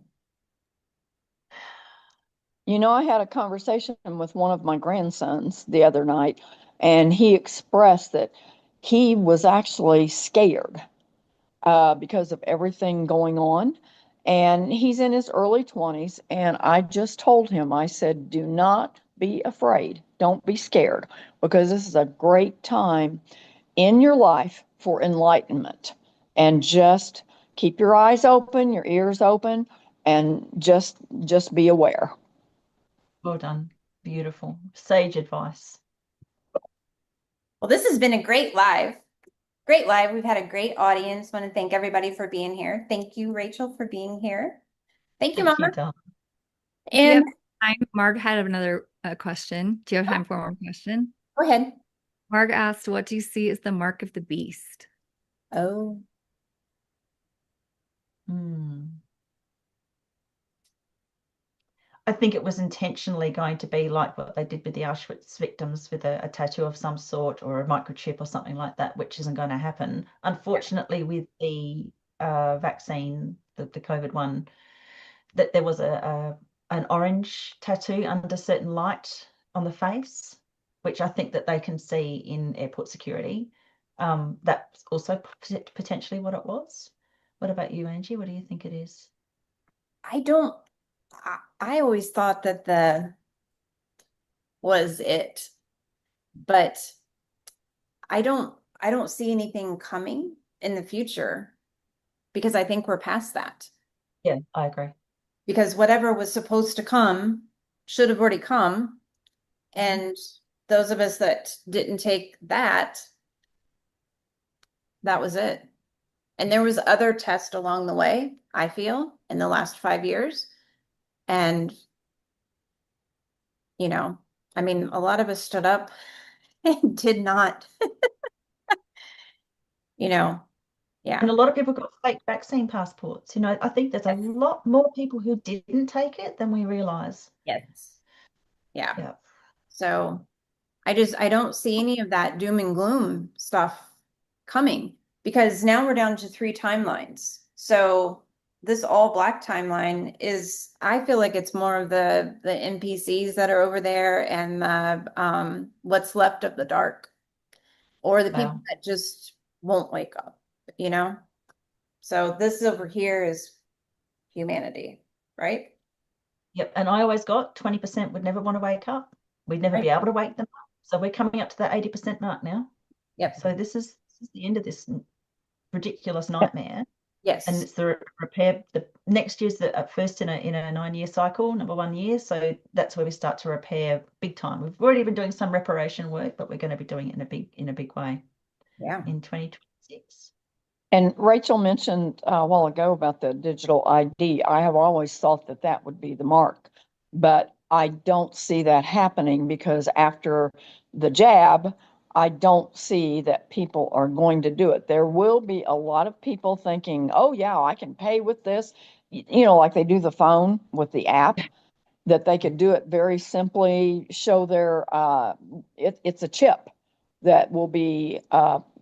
You know, I had a conversation with one of my grandsons the other night, and he expressed that he was actually scared because of everything going on. And he's in his early 20s. And I just told him, I said, do not be afraid. Don't be scared, because this is a great time in your life for enlightenment. And just keep your eyes open, your ears open, and just be aware. Well done. Beautiful. Sage advice. Well, this has been a great live. Great live. We've had a great audience. Want to thank everybody for being here. Thank you, Rachel, for being here. Thank you, Mama. And Marg had another question. Do you have time for one more question? Go ahead. Marg asked, what do you see as the mark of the beast? Oh. I think it was intentionally going to be like what they did with the Auschwitz victims, with a tattoo of some sort or a microchip or something like that, which isn't going to happen. Unfortunately, with the vaccine, the COVID one, that there was an orange tattoo under certain light on the face, which I think that they can see in airport security. That's also potentially what it was. What about you, Angie? What do you think it is? I always thought that was it, but I don't see anything coming in the future because I think we're past that. Yeah, I agree. Because whatever was supposed to come should have already come. And those of us that didn't take that, that was it. And there was other tests along the way, I feel, in the last 5 years. And, you know, I mean, a lot of us stood up and did not, yeah. And a lot of people got fake vaccine passports. I think there's a lot more people who didn't take it than we realize. Yes. Yeah. So I don't see any of that doom and gloom stuff coming because now we're down to 3 timelines. So this all black timeline is, I feel like it's more of the NPCs that are over there and the what's left of the dark, or the people that just won't wake up, So this over here is humanity, right? Yep. And I always got 20% would never want to wake up. We'd never be able to wake them up. So we're coming up to that 80% mark now. Yep. So this is the end of this ridiculous nightmare. Yes. And it's the repair. The next year's the first in a 9-year cycle, number 1 year. So that's where we start to repair big time. We've already been doing some reparation work, but we're going to be doing it in a big way. Yeah. In 2026. And Rachel mentioned a while ago about the digital ID. I have always thought that would be the mark, but I don't see that happening because after the jab, I don't see that people are going to do it. There will be a lot of people thinking, oh yeah, I can pay with this, like they do the phone with the app, that they could do it very simply, show their, it's a chip that will be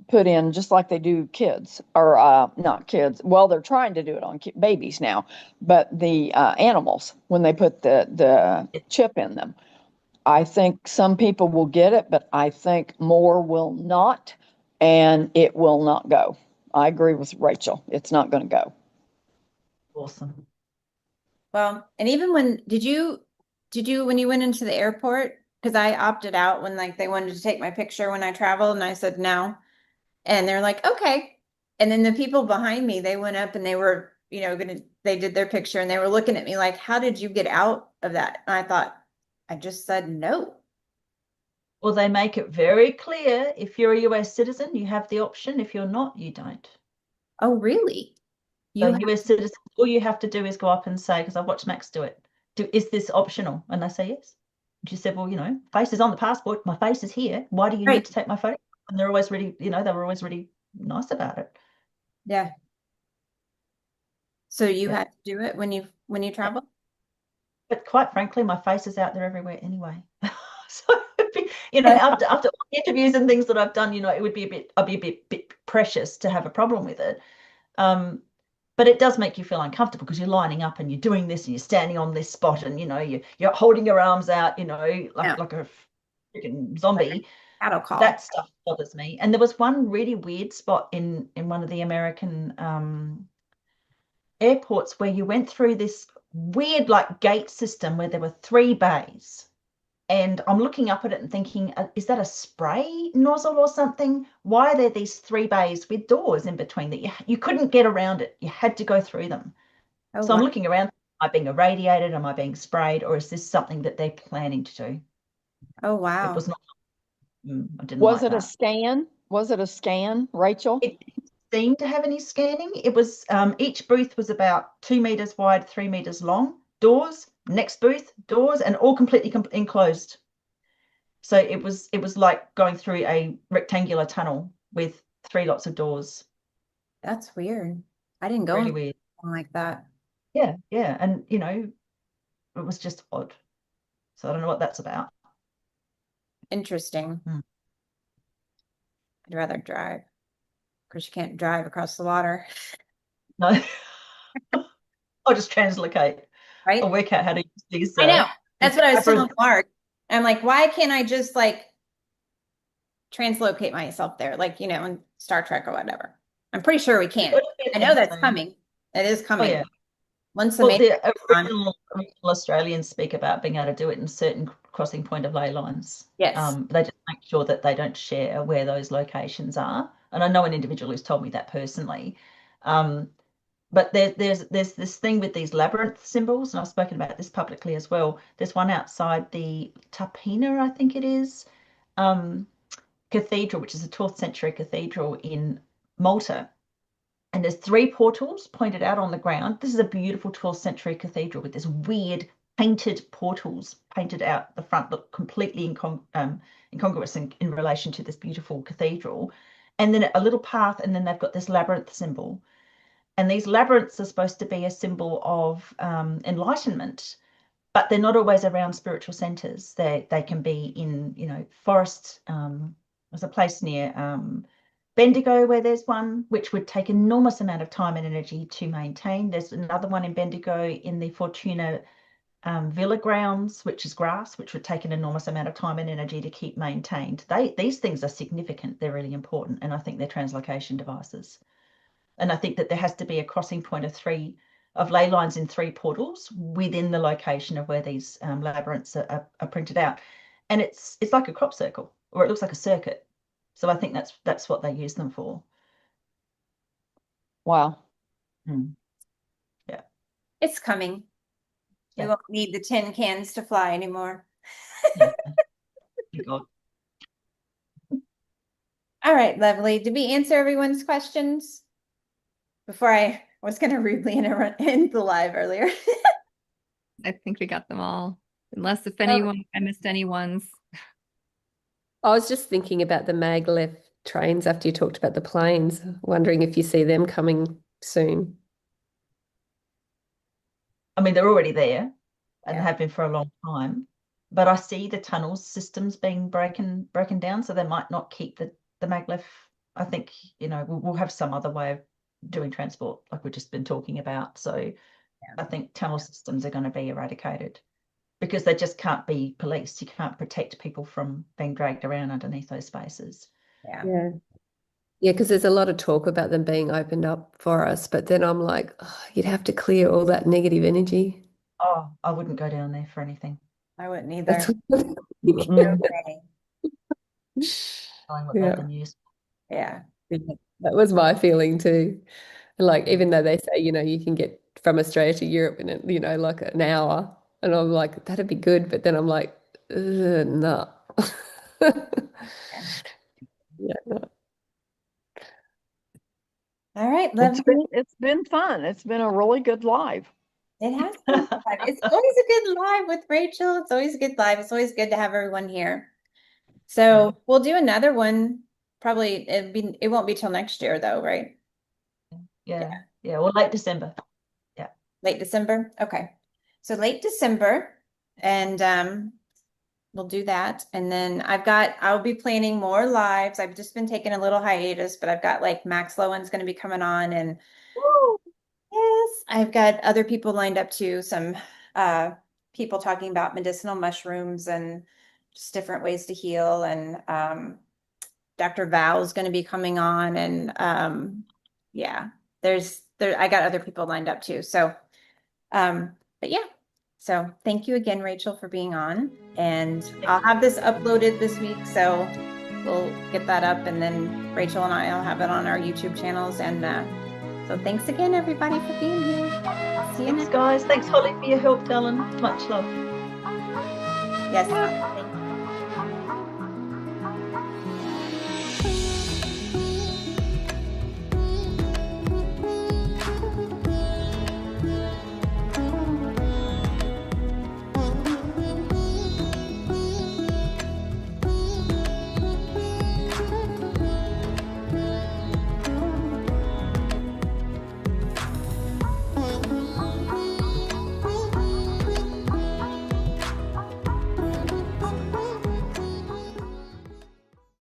put in just like they do kids, or not kids. Well, they're trying to do it on babies now, but the animals, when they put the chip in them. I think some people will get it, but I think more will not, and it will not go. I agree with Rachel. It's not going to go. Awesome. Well, and even when when you went into the airport, because I opted out when they wanted to take my picture when I traveled, and I said no. And they're like, okay. And then the people behind me, they went up and they were, they did their picture and they were looking at me like, how did you get out of that? And I thought, I just said no. Well, they make it very clear if you're a US citizen, you have the option. If you're not, you don't. Oh, really? So You US citizens, all you have to do is go up and say, because I've watched Max do it, is this optional? And they say yes. And she said, well, face is on the passport. My face is here. Why do you Right. need to take my photo? And they're always really, they were always really nice about it. Yeah. So you Yeah. had to do it when you travel? But quite frankly, my face is out there everywhere anyway. So, after all the interviews and things that I've done, it would be I'd be a bit precious to have a problem with it. But it does make you feel uncomfortable because you're lining up and you're doing this and you're standing on this spot and you're holding your arms out, like a freaking zombie. Cattle call. That stuff bothers me. And there was one really weird spot in one of the American airports where you went through this weird like gate system where there were 3 bays. And I'm looking up at it and thinking, is that a spray nozzle or something? Why are there these 3 bays with doors in between that you couldn't get around it? You had to go through them. Oh, So I'm wow. looking around, am I being irradiated? Am I being sprayed? Or is this something that they're planning to do? Oh, It wow. was not, I didn't Was like it a that. scan? Was it a scan, Rachel? It didn't seem to have any scanning. It was, each booth was about 2 meters wide, 3 meters long, doors, next booth, doors, and all completely enclosed. So it was like going through a rectangular tunnel with 3 lots of doors. That's weird. I didn't go Really in weird. like that. Yeah, yeah. And it was just odd. So I don't know what that's about. Interesting. Hmm. I'd rather drive. Of course, you can't drive across the water, No. I'll just translocate. right? I'll work out how to use these. I know. That's what I was cameras. telling Mark. I'm like, why can't I just like translocate myself there, like, in Star Trek or whatever? I'm pretty sure we can. I know that's coming. It is Oh, coming. yeah. Once the Well, main the original Australians speak about being able to do it in certain crossing point of ley lines. Yes. They just make sure that they don't share where those locations are. And I know an individual who's told me that personally. But there's this thing with these labyrinth symbols, and I've spoken about this publicly as well. There's one outside the Tapina, I think it is, cathedral, which is a 12th century cathedral in Malta. And there's 3 portals pointed out on the ground. This is a beautiful 12th century cathedral with this weird painted portals painted out the front, look completely incongruous in relation to this beautiful cathedral. And then a little path, and then they've got this labyrinth symbol. And these labyrinths are supposed to be a symbol of enlightenment, but they're not always around spiritual centers. They can be in, forests. There's a place near Bendigo where there's one, which would take enormous amount of time and energy to maintain. There's another one in Bendigo in the Fortuna Villa grounds, which is grass, which would take an enormous amount of time and energy to keep maintained. These things are significant. They're really important. And I think they're translocation devices. And I think that there has to be a crossing point of ley lines in 3 portals within the location of where these labyrinths are printed out. And it's like a crop circle, or it looks like a circuit. So I think that's what they use them for. Wow. Yeah. It's coming. We won't need the tin cans to fly anymore. Yeah. Thank God. All right, lovely. Did we answer everyone's questions? Before I was going to rudely end the live earlier. I think we got them all. Unless if anyone, I missed any ones. I was just thinking about the maglev trains after you talked about the planes, wondering if you see them coming soon. I mean, they're already there and have been for a long time, but I see the tunnel systems being broken down, so they might not keep the maglev. I think, we'll have some other way of doing transport like we've just been talking about. So I think tunnel systems are going to be eradicated because they just can't be policed. You can't protect people from being dragged around underneath those spaces. Yeah. Yeah, because there's a lot of talk about them being opened up for us, but then I'm like, you'd have to clear all that negative energy. Oh, I wouldn't go down there for anything. I wouldn't either. Yeah. That was my feeling too. Like, even though they say, you can get from Australia to Europe in, like an hour, And I'm like, that'd be good. But then I'm like, no. Yeah, no. All right, lovely. It's been fun. It's been a really good live. It has been fun. It's always a good live with Rachel. It's always a good live. It's always good to have everyone here. So we'll do another one. Probably it won't be till next year though, right? Yeah. Well, late December. Yeah. Late December. Okay. So late December, and we'll do that. And then I'll be planning more lives. I've just been taking a little hiatus, but I've got like Max Lowen's going to be coming on, and Woo! yes, I've got other people lined up too. Some people talking about medicinal mushrooms and just different ways to heal. And Dr. Val is going to be coming on, and yeah, I got other people lined up too. So, but yeah. So thank you again, Rachel, for being on. And I'll have this uploaded this week, so we'll get that up, and then Rachel and I will have it on our YouTube channels. And so thanks again, everybody, for being here. See you Thanks, guys. Thanks, Holly, for your help, darling. Much love. Yes. Thank